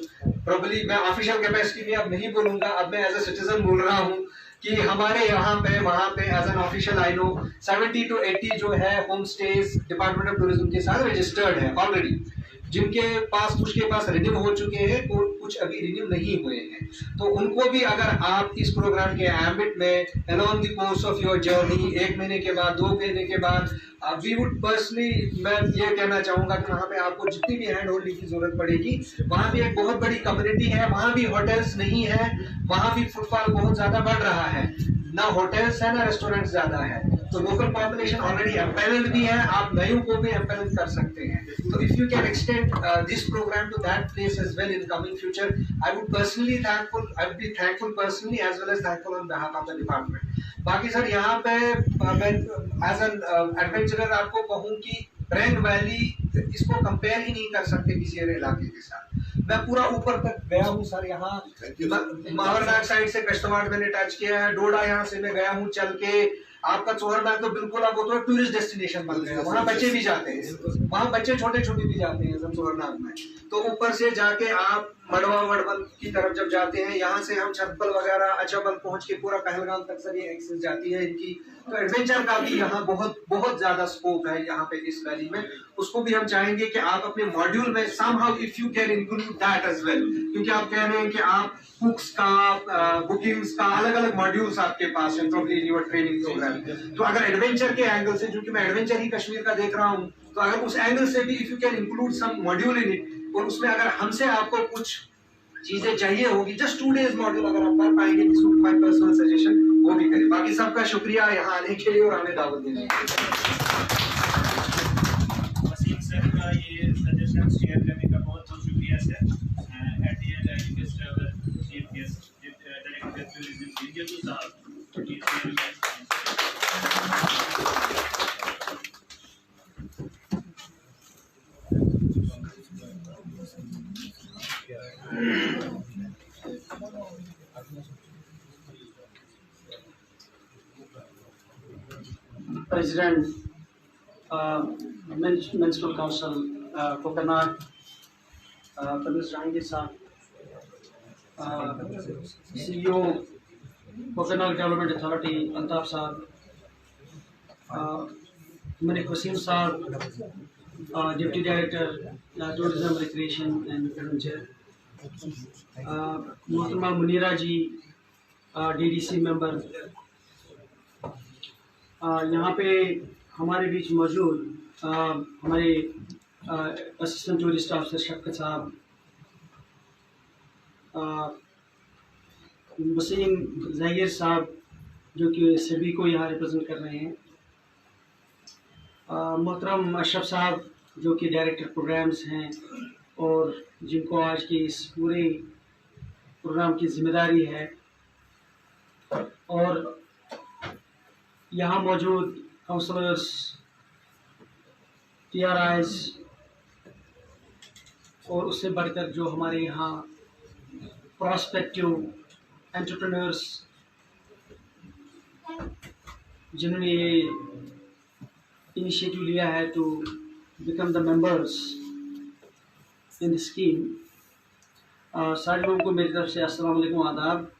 प्रोबेबली मैं ऑफिशियल कैपेसिटी में अब नहीं बोलूंगा, अब मैं एज ए सिटीजन बोल रहा हूँ कि हमारे यहाँ पे वहाँ पे as an official I know 70 to 80 जो है home stays department of tourism के साथ रजिस्टर्ड है ऑलरेडी, जिनके पास कुछ के पास रिन्यू हो चुके हैं और कुछ अभी रिन्यू नहीं हुए हैं। तो उनको भी अगर आप इस प्रोग्राम के एम्बिट में along the course of your journey 1 महीने के बाद, 2 महीने के बाद, वी वुड पर्सनली मैं ये कहना चाहूँगा कि वहाँ पे आपको जितनी भी हैंड होल्डिंग की जरूरत पड़ेगी, वहाँ भी एक बहुत बड़ी कम्युनिटी है, वहाँ भी होटल्स नहीं है, वहाँ भी फुटफॉल बहुत ज़्यादा बढ़ रहा है, ना होटल्स है ना रेस्टोरेंट ज़्यादा है। तो लोकल पॉपुलेशन ऑलरेडी एम्पैनल्ड भी है, आप नयों को भी एम्पैनल कर सकते हैं। तो if you can extend this programme to that place as well in coming future, I would be thankful personally as well as thankful on behalf of the department. बाकी सर यहाँ पे मैं एज एन एडवेंचरर आपको कहूँ कि रेंग वैली इसको कंपेयर ही नहीं कर सकते किसी और इलाके के साथ। मैं पूरा ऊपर तक गया हूँ सर, यहाँ मावरनाग साइड से कश्तवाड़ मैंने टच किया है, डोडा यहाँ से मैं गया हूँ चल के, आपका चोहरनाग तो बिल्कुल अब वो तो टूरिस्ट डेस्टिनेशन बन गया, वहाँ बच्चे भी जाते हैं, वहाँ बच्चे छोटे छोटे भी जाते हैं सब चोहरनाग में। तो ऊपर से जाके आप मड़वा वड़बल की तरफ जब जाते हैं, यहाँ से हम छतबल वगैरह अचबल पहुँच के पूरा पहलगाम तक सर ये एक्सेस जाती है इनकी। तो एडवेंचर का भी यहाँ बहुत बहुत ज्यादा स्कोप है यहाँ पे इस वैली में, उसको भी हम चाहेंगे कि आप अपने मॉड्यूल में somehow if you can include that as well, क्योंकि आप कह रहे हैं कि आप कुक्स का, बुकिंग्स का अलग अलग मॉड्यूल्स आपके पास हैं probably in your training program। तो अगर एडवेंचर के एंगल से, क्योंकि मैं एडवेंचर ही कश्मीर का देख रहा हूँ, तो अगर उस एंगल से भी if you can include some module in it, और उसमें अगर हमसे आपको कुछ चीजें चाहिए होगी, जस्ट 2 days मॉड्यूल अगर आप कर पाएंगे, this would my personal suggestion, वो भी करें। बाकी सबका शुक्रिया यहाँ आने के लिए और हमें दावत देने के लिए। वसीम सर का ये सजेशन शेयर करने का बहुत बहुत शुक्रिया guest at the end I request our chief guest director of tourism Jitu Sahab to share his President, Municipal Council, Kokarnak, Pradhan Jahangir Sahab, CEO, Kokarnak Development Authority, Altaf Sahab, Malik Wasim Sahab, Deputy Director, Tourism, Recreation and Adventure, Mohtarama Munira ji, DDC member, यहाँ पे हमारे बीच मौजूद हमारे असिस्टेंट टूरिस्ट ऑफिसर शफकत साहब, वसीम ज़ाहिर साहब जो कि सभी को यहाँ रिप्रेजेंट कर रहे हैं, मोहतरम अशरफ साहब जो कि डायरेक्टर प्रोग्राम्स हैं और जिनको आज की इस पूरे प्रोग्राम की जिम्मेदारी है, और यहाँ मौजूद काउंसलर्स, PRIs और उससे बढ़कर जो हमारे यहाँ प्रॉस्पेक्टिव एंटरप्रेन्योर्स जिन्होंने ये इनिशिएटिव लिया है to become the members in the scheme, सारे लोगों को मेरी तरफ से अस्सलाम वालेकुम, आदाब।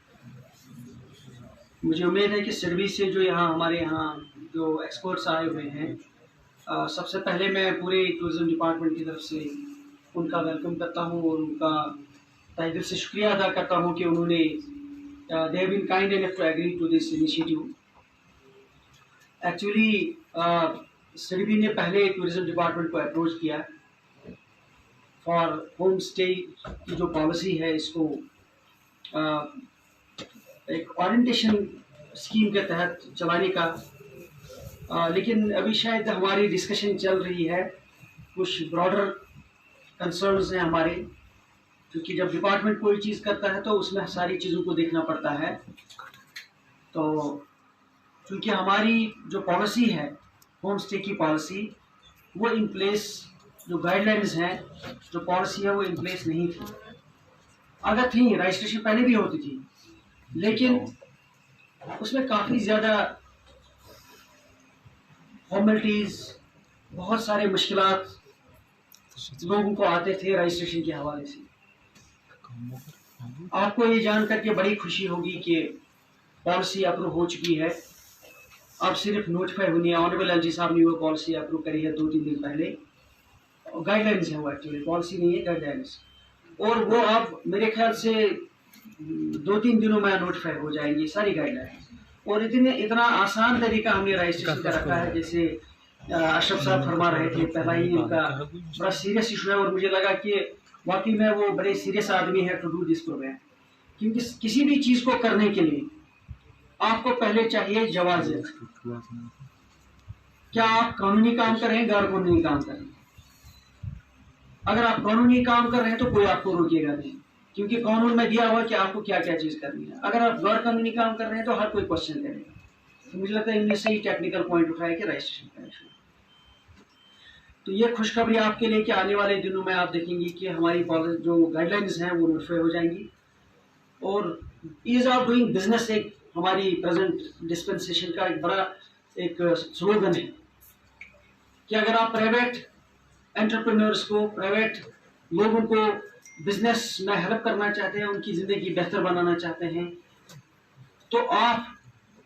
मुझे उम्मीद है कि सिडबी से जो हमारे यहाँ जो एक्सपर्ट्स आए हुए हैं, सबसे पहले मैं पूरे टूरिज़्म डिपार्टमेंट की तरफ से उनका वेलकम करता हूँ और उनका तहे दिल से शुक्रिया अदा करता हूँ कि उन्होंने they have been kind enough to agree to this initiative. Actually SIDBI ने पहले टूरिज़्म डिपार्टमेंट को अप्रोच किया फॉर होम स्टे की जो पॉलिसी है इसको एक ओरिएंटेशन स्कीम के तहत चलाने का, लेकिन अभी शायद हमारी डिस्कशन चल रही है, कुछ ब्रॉडर कंसर्न्स हैं हमारे, क्योंकि जब डिपार्टमेंट कोई चीज़ करता है तो उसमें सारी चीज़ों को देखना पड़ता है। तो क्योंकि हमारी जो पॉलिसी है होम स्टे की पॉलिसी, वो इन प्लेस, जो गाइडलाइंस हैं, जो पॉलिसी है वो इन प्लेस नहीं थी। अगर थी, रजिस्ट्रेशन पहले भी होती थी, लेकिन उसमें काफ़ी ज़्यादा फॉर्मेलिटीज़, बहुत सारे मुश्किलात लोगों को आते थे रजिस्ट्रेशन के हवाले से। आपको ये जान करके बड़ी खुशी होगी कि पॉलिसी अप्रूव हो चुकी है, अब सिर्फ नोटिफाई होनी है। ऑनरेबल एलजी साहब ने वो पॉलिसी अप्रूव करी है 2-3 दिन पहले। गाइडलाइंस है वो, एक्चुअली पॉलिसी नहीं है, गाइडलाइंस, और वो अब मेरे ख्याल से 2-3 दिनों में नोटिफाई हो जाएंगी सारी गाइडलाइंस। और इतना आसान तरीका हमने रजिस्ट्रेशन का रखा है, जैसे अशरफ साहब फरमा रहे थे, पहला ही उनका बड़ा सीरियस इशू है और मुझे लगा कि वाकई में वो बड़े सीरियस आदमी है टू डू दिस प्रोग्राम, क्योंकि किसी भी चीज़ को करने के लिए आपको पहले चाहिए जवाज़त। क्या आप कानूनी काम कर रहे हैं, गैर कानूनी काम कर रहे हैं? अगर आप कानूनी काम कर रहे हैं तो कोई आपको रोकेगा नहीं, क्योंकि कानून में दिया हुआ कि आपको क्या क्या चीज़ करनी है। अगर आप गैर कानूनी काम कर रहे हैं तो हर कोई क्वेश्चन करेगा। तो मुझे लगता है इनमें से ही टेक्निकल पॉइंट उठाया कि रजिस्ट्रेशन का इशू। तो ये खुशखबरी आपके लिए कि आने वाले दिनों में आप देखेंगे कि हमारी जो गाइडलाइंस हैं वो नोटिफाई हो जाएंगी। और ईज ऑफ डूइंग बिजनेस एक हमारी प्रेजेंट डिस्पेंसेशन का एक बड़ा एक स्लोगन है कि अगर आप प्राइवेट एंटरप्रेन्योर्स को, प्राइवेट लोगों को बिजनेस में हेल्प करना चाहते हैं, उनकी ज़िंदगी बेहतर बनाना चाहते हैं, तो आप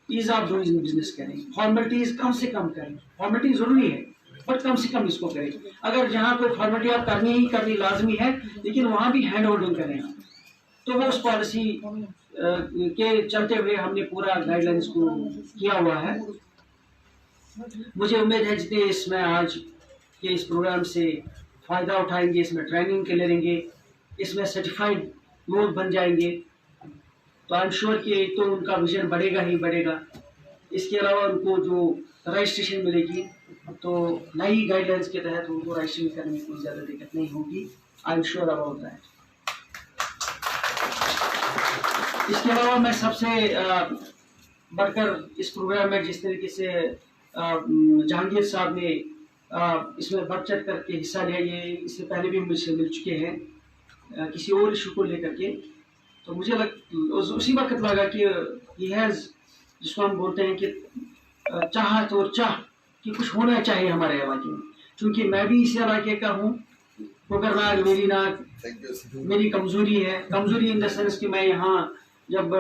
ईज ऑफ डूइंग बिजनेस करें, फॉर्मेलिटीज़ कम से कम करें। फॉर्मेलिटी ज़रूरी है बट कम से कम इसको करें। अगर जहाँ कोई फॉर्मेलिटी आप करनी लाजमी है, लेकिन वहाँ भी हैंड होल्डिंग करें। तो वो उस पॉलिसी के चलते हुए हमने पूरा गाइडलाइंस को किया हुआ है। मुझे उम्मीद है जितने इसमें आज के इस प्रोग्राम से फ़ायदा उठाएंगे, इसमें ट्रेनिंग के लेंगे, इसमें सर्टिफाइड लोग बन जाएंगे, तो आई एम श्योर कि तो उनका विजन बढ़ेगा ही बढ़ेगा। इसके अलावा उनको जो रजिस्ट्रेशन मिलेगी तो नई गाइडलाइंस के तहत उनको रजिस्ट्रेशन करने में कोई ज़्यादा दिक्कत नहीं होगी। I am sure about that. इसके अलावा मैं सबसे बढ़कर इस प्रोग्राम में जिस तरीके से जहांगीर साहब ने इसमें बढ़ चढ़ करके हिस्सा लिया, ये इससे पहले भी मुझसे मिल चुके हैं किसी और इशू को लेकर के, तो मुझे उसी वक्त लगा कि ही हैज़, जिसको हम बोलते हैं कि चाहत और चाह कि कुछ होना चाहिए हमारे इलाके में। क्योंकि मैं भी इसी इलाके का हूँ, कोकरनाग मेरी नाग मेरी कमज़ोरी है। कमज़ोरी इन द सेंस कि मैं यहाँ जब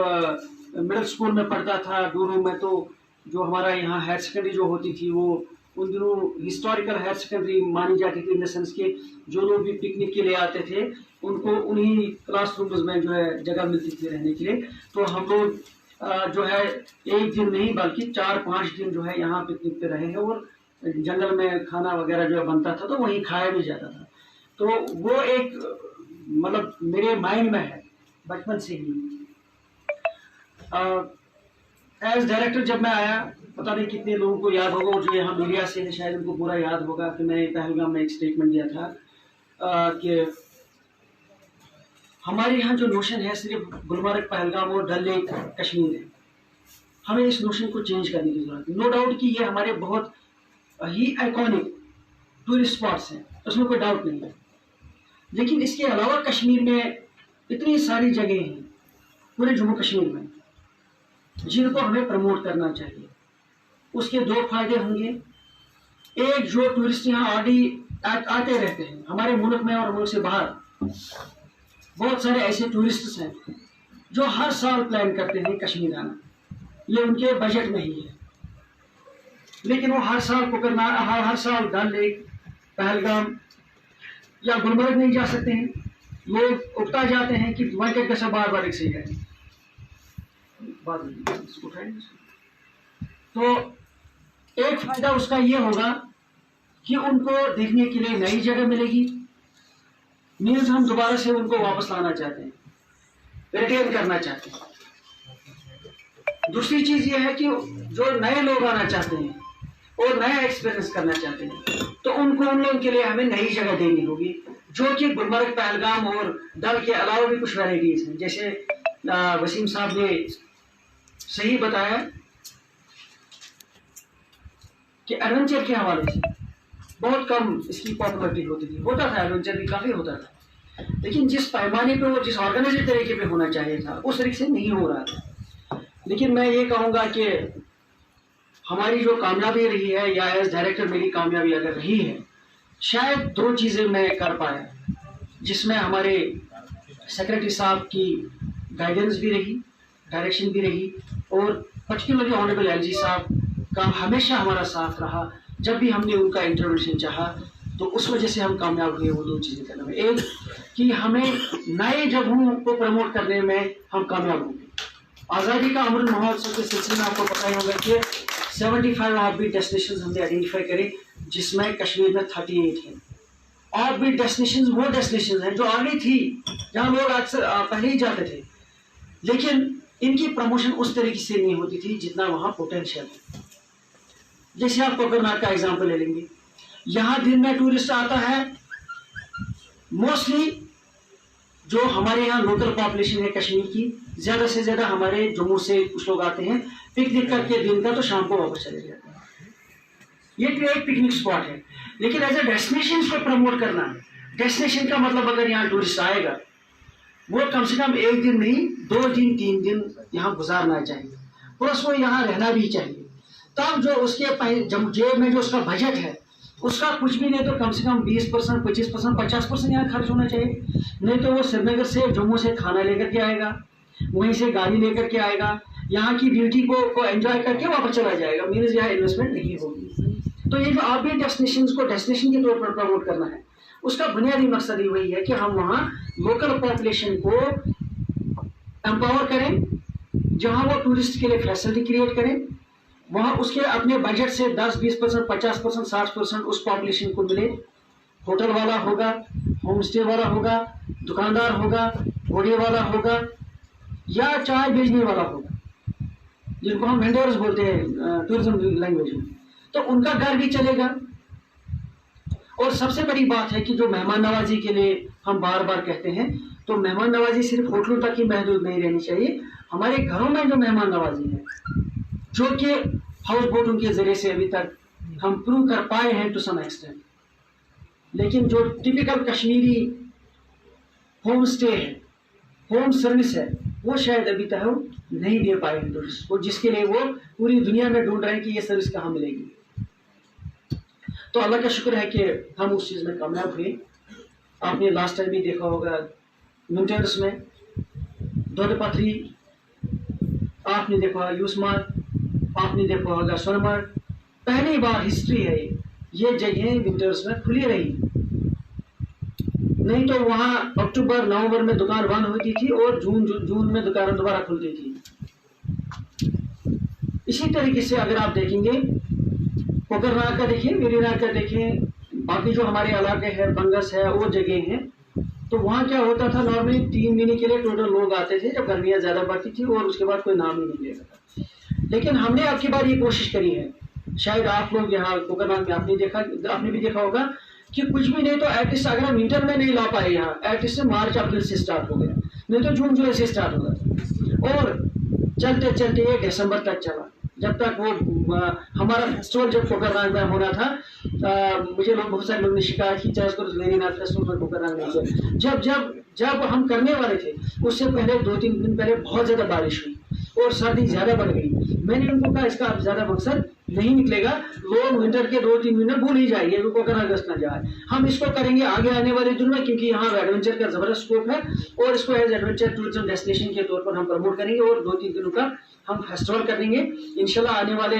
मिडिल स्कूल में पढ़ता था डूरू में, तो जो हमारा यहाँ हायर सेकेंडरी जो होती थी वो उन दिनों हिस्टोरिकल हायर सेकेंडरी मानी जाती थी, इन द सेंस के जो लोग भी पिकनिक के लिए आते थे उनको उन्हीं क्लासरूम्स में जो है जगह मिलती थी रहने के लिए। तो हम लोग जो है एक दिन नहीं बल्कि 4-5 दिन जो है यहाँ पिकनिक पे रहे हैं, और जंगल में खाना वगैरह जो बनता था तो वहीं खाया भी जाता था। तो वो एक मतलब मेरे माइंड में है बचपन से ही। एज डायरेक्टर जब मैं आया, पता नहीं कितने लोगों को याद होगा, और जो यहाँ मीडिया से है शायद उनको पूरा याद होगा कि मैंने पहलगाम में एक स्टेटमेंट दिया था कि हमारे यहाँ जो नोशन है सिर्फ गुलमर्ग, पहलगाम और डल लेक कश्मीर है। हमें इस नोशन को चेंज करने की जरूरत है। नो डाउट कि ये हमारे बहुत ही आइकॉनिक टूरिस्ट स्पॉट्स हैं, उसमें कोई डाउट नहीं है, लेकिन इसके अलावा कश्मीर में इतनी सारी जगह हैं पूरे जम्मू कश्मीर में जिनको हमें प्रमोट करना चाहिए। उसके 2 फायदे होंगे। एक, जो टूरिस्ट यहाँ आते रहते हैं हमारे मुल्क में और मुल्क से बाहर, बहुत सारे ऐसे टूरिस्ट्स हैं जो हर साल प्लान करते हैं कश्मीर आना, ये उनके बजट में ही है, लेकिन वो हर साल हर साल डल लेक, पहलगाम या गुलमर्ग नहीं जा सकते हैं। लोग उकता जाते हैं कि मार्केट कैसा बार एक से जाए। तो एक फायदा उसका ये होगा कि उनको देखने के लिए नई जगह मिलेगी, मीन्स हम दोबारा से उनको वापस लाना चाहते हैं, रिटेन करना चाहते हैं। दूसरी चीज ये है कि जो नए लोग आना चाहते हैं और नया एक्सपीरियंस करना चाहते हैं, तो उनको उन लोगों के लिए हमें नई जगह देनी होगी, जो कि गुलमर्ग, पहलगाम और डल के अलावा भी कुछ वैराइटीज हैं। जैसे वसीम साहब ने सही बताया कि एडवेंचर के हवाले से बहुत कम इसकी पॉपुलरिटी होती थी। होता था एडवेंचर भी काफ़ी होता था, लेकिन जिस पैमाने पे और जिस ऑर्गेनाइज्ड तरीके पे होना चाहिए था उस तरीके से नहीं हो रहा था। लेकिन मैं ये कहूँगा कि हमारी जो कामयाबी रही है, या एज डायरेक्टर मेरी कामयाबी अगर रही है, शायद 2 चीज़ें मैं कर पाया, जिसमें हमारे सेक्रेटरी साहब की गाइडेंस भी रही, डायरेक्शन भी रही, और पर्टिकुलरली ऑनरेबल एलजी साहब का हमेशा हमारा साथ रहा। जब भी हमने उनका इंटरवेंशन चाहा तो उस वजह से हम कामयाब हुए। वो 2 चीज़ें करने में, एक कि हमें नए जगहों को प्रमोट करने में हम कामयाब होंगे। आज़ादी का अमृत महोत्सव के सिलसिले में आपको पता ही होगा कि 75 ऑफबीट डेस्टिनेशन हमने आइडेंटिफाई करे, जिसमें कश्मीर में 38 हैं। ऑफबीट डेस्टिनेशन वो डेस्टिनेशन हैं जो ऑलरेडी थी, जहाँ लोग अक्सर पहले ही जाते थे, लेकिन इनकी प्रमोशन उस तरीके से नहीं होती थी जितना वहाँ पोटेंशियल है। जैसे आप कोकरनाग का एग्जाम्पल ले लेंगे, यहाँ दिन में टूरिस्ट आता है, मोस्टली जो हमारे यहाँ लोकल पॉपुलेशन है कश्मीर की, ज़्यादा से ज़्यादा हमारे जम्मू से कुछ लोग आते हैं, पिकनिक करके दिन का तो शाम को वापस चले जाते हैं। ये एक पिकनिक स्पॉट है, लेकिन एज ए डेस्टिनेशन इसको प्रमोट करना है। डेस्टिनेशन का मतलब अगर यहाँ टूरिस्ट आएगा, वो कम से कम 1 दिन नहीं 2 दिन 3 दिन यहाँ गुजारना चाहिए, प्लस वो यहाँ रहना भी चाहिए। तब जो उसके जेब में जो उसका बजट है, उसका कुछ भी नहीं तो कम से कम 20%, 25%, 50% यहाँ खर्च होना चाहिए। नहीं तो वो श्रीनगर से जम्मू से खाना लेकर के आएगा, वहीं से गाड़ी लेकर के आएगा, यहाँ की ब्यूटी को एंजॉय करके वापस चला जाएगा, मीन्स यहाँ इन्वेस्टमेंट नहीं होगी। तो ये जो आप भी डेस्टिनेशन को डेस्टिनेशन के तौर पर प्रमोट करना है, उसका बुनियादी मकसद ही वही है कि हम वहाँ लोकल पॉपुलेशन को एम्पावर करें, जहाँ वो टूरिस्ट के लिए फैसिलिटी क्रिएट करें, वहाँ उसके अपने बजट से 10-20%, 50%, 60% उस पॉपुलेशन को मिले। होटल वाला होगा, होम स्टे वाला होगा, दुकानदार होगा, घोड़े वाला होगा, या चाय बेचने वाला होगा, जिनको हम वेंडर्स बोलते हैं टूरिज्म लैंग्वेज में, तो उनका घर भी चलेगा और सबसे बड़ी बात है कि जो मेहमान नवाजी के लिए हम बार बार कहते हैं, तो मेहमान नवाजी सिर्फ होटलों तक ही महदूद नहीं रहनी चाहिए। हमारे घरों में जो मेहमान नवाजी है, जो कि हाउस बोटों के जरिए से अभी तक हम प्रूव कर पाए हैं टू सम एक्सटेंट, लेकिन जो टिपिकल कश्मीरी होम स्टे है, होम सर्विस है, वो शायद अभी तक नहीं दे पाए हैं टूरिस्ट को, जिसके लिए वो पूरी दुनिया में ढूंढ रहे हैं कि ये सर्विस कहाँ मिलेगी। तो अल्लाह का शुक्र है कि हम उस चीज़ में कामयाब हुए। आपने लास्ट टाइम भी देखा होगा विंटर्स में दोदपथरी, आपने देखा होगा यूसमार्ग, आपने देखा होगा सोनमर्ग। पहली बार हिस्ट्री है ये जगह विंटर्स में खुली रही, नहीं तो वहाँ अक्टूबर नवंबर में दुकान बंद होती थी और जून में दुकान दोबारा खुलती थी। इसी तरीके से अगर आप देखेंगे कोकरनाग का देखिए, वेरीनाग का देखें, बाकी जो हमारे इलाके हैं, बंगस है, वो जगह हैं, तो वहाँ क्या होता था, नॉर्मली 3 महीने के लिए टोटल लोग आते थे जब गर्मियाँ ज़्यादा बढ़ती थी, और उसके बाद कोई नाम ही नहीं लेता था। लेकिन हमने अब की बार ये कोशिश करी है, शायद आप लोग यहाँ कोकरनाग में आपने भी देखा होगा कि कुछ भी नहीं तो एटलीस्ट अगर हम विंटर में नहीं ला पाए यहाँ, एटलीस्ट मार्च अप्रैल से स्टार्ट हो गया, नहीं तो जून जुलाई से स्टार्ट होगा, और चलते चलते ये दिसंबर तक चला, जब तक वो हमारा फेस्टिवल जब कोकरनाग में होना था। मुझे बहुत सारे लोगों ने शिकायत की, चाहे उसको वेरीनाग फेस्टिवल पर कोकरनाग में जब हम करने वाले थे, उससे पहले 2-3 दिन पहले बहुत ज़्यादा बारिश हुई और सर्दी ज़्यादा बढ़ गई। मैंने उनको कहा इसका अब ज़्यादा मकसद नहीं निकलेगा, लोग विंटर के 2-3 महीने भूल ही जाएंगे, कोकरनाग अगस्त न जाए। हम इसको करेंगे आगे आने वाले दिनों में, क्योंकि यहाँ एडवेंचर का ज़बरदस्त स्कोप है, और इसको एज एडवेंचर टूरिज्म डेस्टिनेशन के तौर पर हम प्रमोट करेंगे, और 2-3 दिनों का हम फेस्टिवल करेंगे इंशाल्लाह। आने वाले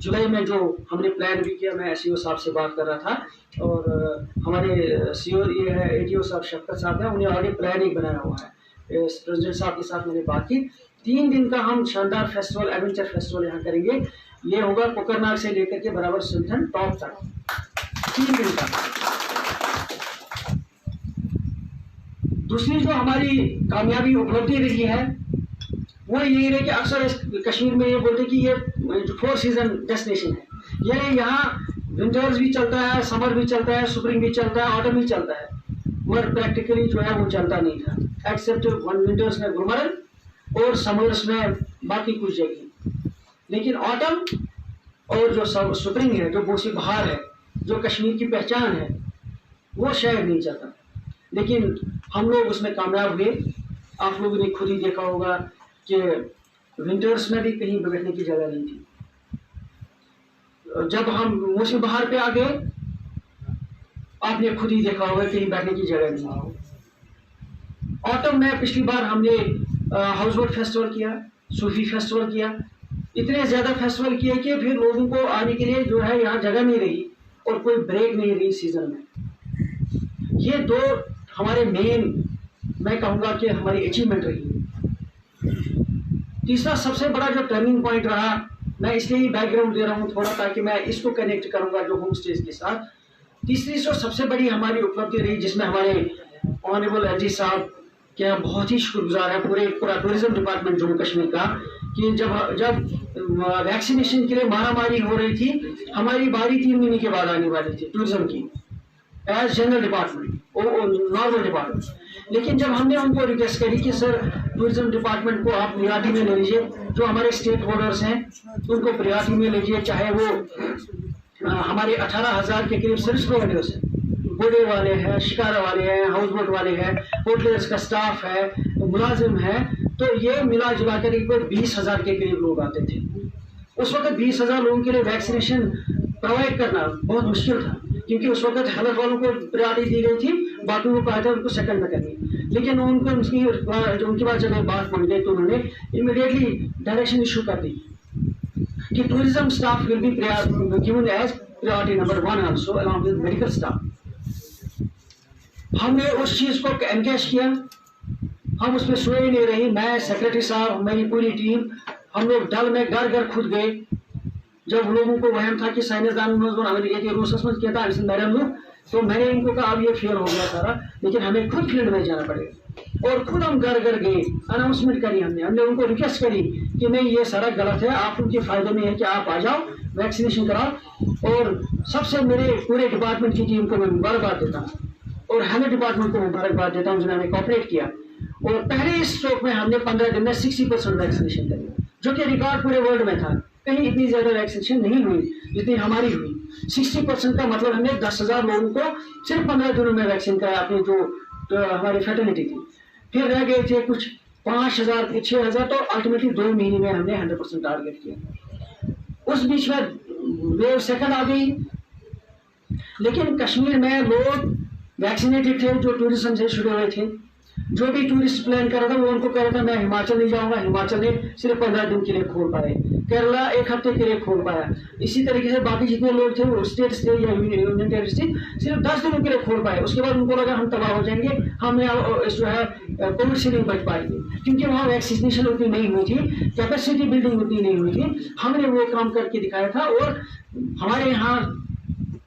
जुलाई में जो हमने प्लान भी किया, मैं SEO साहब से बात कर रहा था, और हमारे CO ये है ATO साहब शफकत साहब हैं, उन्हें ऑलरेडी प्लान एक बनाया हुआ है। प्रेसिडेंट साहब के साथ मैंने बात की, 3 दिन का हम शानदार फेस्टिवल, एडवेंचर फेस्टिवल यहाँ करेंगे। ये होगा कोकरनाग से लेकर के बराबर सुल्तान टॉप तक, 3 दिन का। दूसरी जो हमारी कामयाबी उपलब्धि रही है वो यही रही कि अक्सर कश्मीर में ये बोलते कि ये जो 4 सीजन डेस्टिनेशन है, यानी यहाँ विंटर्स भी चलता है, समर भी चलता है, स्प्रिंग भी चलता है, ऑटम भी चलता है, मगर प्रैक्टिकली जो है वो चलता नहीं था, एक्सेप्ट विंटर्स में गुलमर्ग और समर्स में बाकी कुछ जगह। लेकिन ऑटम और जो स्प्रिंग है, जो मौसमी बहार है, जो कश्मीर की पहचान है, वो शायद नहीं चलता, लेकिन हम लोग उसमें कामयाब हुए। आप लोगों ने खुद ही देखा होगा कि विंटर्स में भी कहीं बैठने की जगह नहीं थी। जब हम मौसमी बहार पे आ गए, आपने खुद ही देखा होगा कहीं बैठने की जगह नहीं थी। ऑटम में पिछली बार हमने हाउस बोट फेस्टिवल किया, सूफी फेस्टिवल किया, इतने ज़्यादा फेस्टिवल किए कि फिर लोगों को आने के लिए जो है यहाँ जगह नहीं रही और कोई ब्रेक नहीं रही सीजन में। ये 2 हमारे मेन, मैं कहूँगा कि हमारी अचीवमेंट रही। तीसरा सबसे बड़ा जो टर्निंग पॉइंट रहा, मैं इसलिए ही बैकग्राउंड दे रहा हूँ थोड़ा, ताकि मैं इसको कनेक्ट करूँगा जो होम स्टेज के साथ। तीसरी जो सबसे बड़ी हमारी उपलब्धि रही, जिसमें हमारे ऑनरेबल LG साहब के हम बहुत ही शुक्रगुजार है, पूरा टूरिज्म डिपार्टमेंट जम्मू कश्मीर का, कि जब वैक्सीनेशन के लिए मारामारी हो रही थी, हमारी बारी 3 महीने के बाद आने वाली थी टूरिज्म की, एज जनरल डिपार्टमेंट और नॉर्मल डिपार्टमेंट। लेकिन जब हमने उनको रिक्वेस्ट करी कि सर टूरिज्म डिपार्टमेंट को आप प्रियॉरिटी में ले लीजिए, जो हमारे स्टेक होल्डर्स हैं उनको प्रियॉरिटी में लीजिए, चाहे वो हमारे 18,000 के करीब सर्विस प्रोवाइडर्स हैं, बोडे वाले हैं, शिकारा वाले हैं, हाउस बोट वाले हैं, होटल्स का स्टाफ है, मुलाजिम है, तो ये मिला जुला कर 20,000 के करीब लोग आते थे। उस वक्त 20,000 लोगों के लिए वैक्सीनेशन प्रोवाइड करना बहुत मुश्किल था, क्योंकि उस वक्त हेल्थ वालों को प्रायोरिटी दी गई थी, बाकी को कहा था उनको सेकंड में करनी। लेकिन उनको उनके बाद जब बात बन गई तो उन्होंने इमीडिएटली डायरेक्शन इशू कर दी कि tourism staff will be given as priority number 1 also along with medical staff. हमने उस चीज़ को एनगेज किया, हम उसमें सोए ही नहीं रही, मैं, सेक्रेटरी साहब, मेरी पूरी टीम, हम लोग दल में घर घर खुद गए। जब लोगों को वहम था कि साइंसदान रूस में किया था मैडम लोग, तो मैंने इनको कहा अब ये फेल हो गया सारा, लेकिन हमें खुद फील्ड में जाना पड़ेगा, और खुद हम घर घर गए, अनाउंसमेंट करी, हमने उनको रिक्वेस्ट करी कि नहीं ये सारा गलत है, आप उनके फायदे में है कि आप आ जाओ, वैक्सीनेशन करा, और सबसे मेरे पूरे डिपार्टमेंट की टीम को मैं मुबारकबाद देता हूँ और हेल्थ डिपार्टमेंट को मुबारकबाद देता हूँ जिन्होंने कोऑपरेट किया। और पहले इस स्ट्रोक में हमने 15 दिन में 60% वैक्सीनेशन करी, जो कि रिकॉर्ड पूरे वर्ल्ड में था। कहीं इतनी ज़्यादा वैक्सीनेशन नहीं हुई जितनी हमारी हुई। 60% का मतलब हमने 10,000 लोगों को सिर्फ 15 दिनों में वैक्सीन कराया अपनी जो हमारी फर्टिलिटी थी। फिर रह गए थे कुछ 5,000 6,000, तो अल्टीमेटली 2 महीने में हमने 100% टारगेट किया। उस बीच में वेव सेकंड आ गई, लेकिन कश्मीर में लोग वैक्सीनेटेड थे जो टूरिज्म से शुरू हुए थे। जो भी टूरिस्ट प्लान कर रहा था वो उनको कह रहा था मैं हिमाचल नहीं जाऊंगा, हिमाचल ने सिर्फ 15 दिन के लिए खोल पाए, केरला 1 हफ्ते के लिए खोल पाया। इसी तरीके से बाकी जितने लोग थे वो स्टेट्स थे या यूनियन टेरिटरीज थी, सिर्फ 10 दिनों के लिए खोल पाए। उसके बाद उनको लगा हम तबाह हो जाएंगे, हम जो है कोविड से नहीं बच पाएंगे, क्योंकि वहाँ वैक्सीनेशन उतनी नहीं हुई थी, कैपेसिटी बिल्डिंग उतनी नहीं हुई थी। हमने वो काम करके दिखाया था। और हमारे यहाँ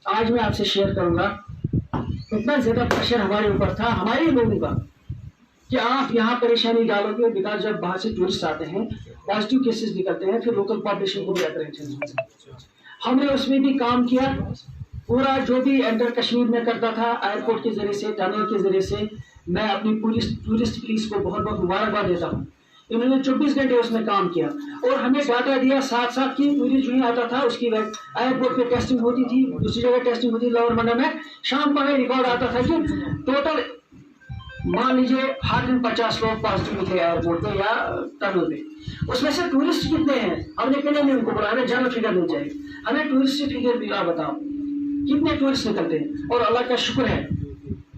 आज मैं आपसे शेयर करूंगा, इतना ज्यादा प्रेशर हमारे ऊपर था हमारे लोगों का कि आप यहाँ परेशानी डालोगे, बिकॉज जब बाहर से टूरिस्ट आते हैं पॉजिटिव केसेस निकलते हैं, फिर लोकल पॉपुलेशन को भी अप्रहेंशन होता है। हमने उसमें भी काम किया। पूरा जो भी एंटर कश्मीर में करता था एयरपोर्ट के जरिए से, टनल के जरिए से, मैं अपनी टूरिस्ट पुलिस को बहुत बहुत मुबारकबाद देता हूँ। इन्होंने 24 घंटे उसमें काम किया और हमें डाटा दिया साथ साथ कि टूरिस्ट जो ही आता था उसकी एयरपोर्ट पे टेस्टिंग होती थी, दूसरी जगह टेस्टिंग होती थी लोअर मंडा में। शाम को हमें रिकॉर्ड आता था कि टोटल मान लीजिए हर दिन 50 लोग पॉजिटिव थे एयरपोर्ट पे या टनल पे। उसमें से टूरिस्ट कितने हैं हमने पहले नहीं उनको बोला, हमें जनरल फिगर मिल जाए, हमें टूरिस्ट फिगर भी बताओ कितने टूरिस्ट निकलते हैं। और अल्लाह का शुक्र है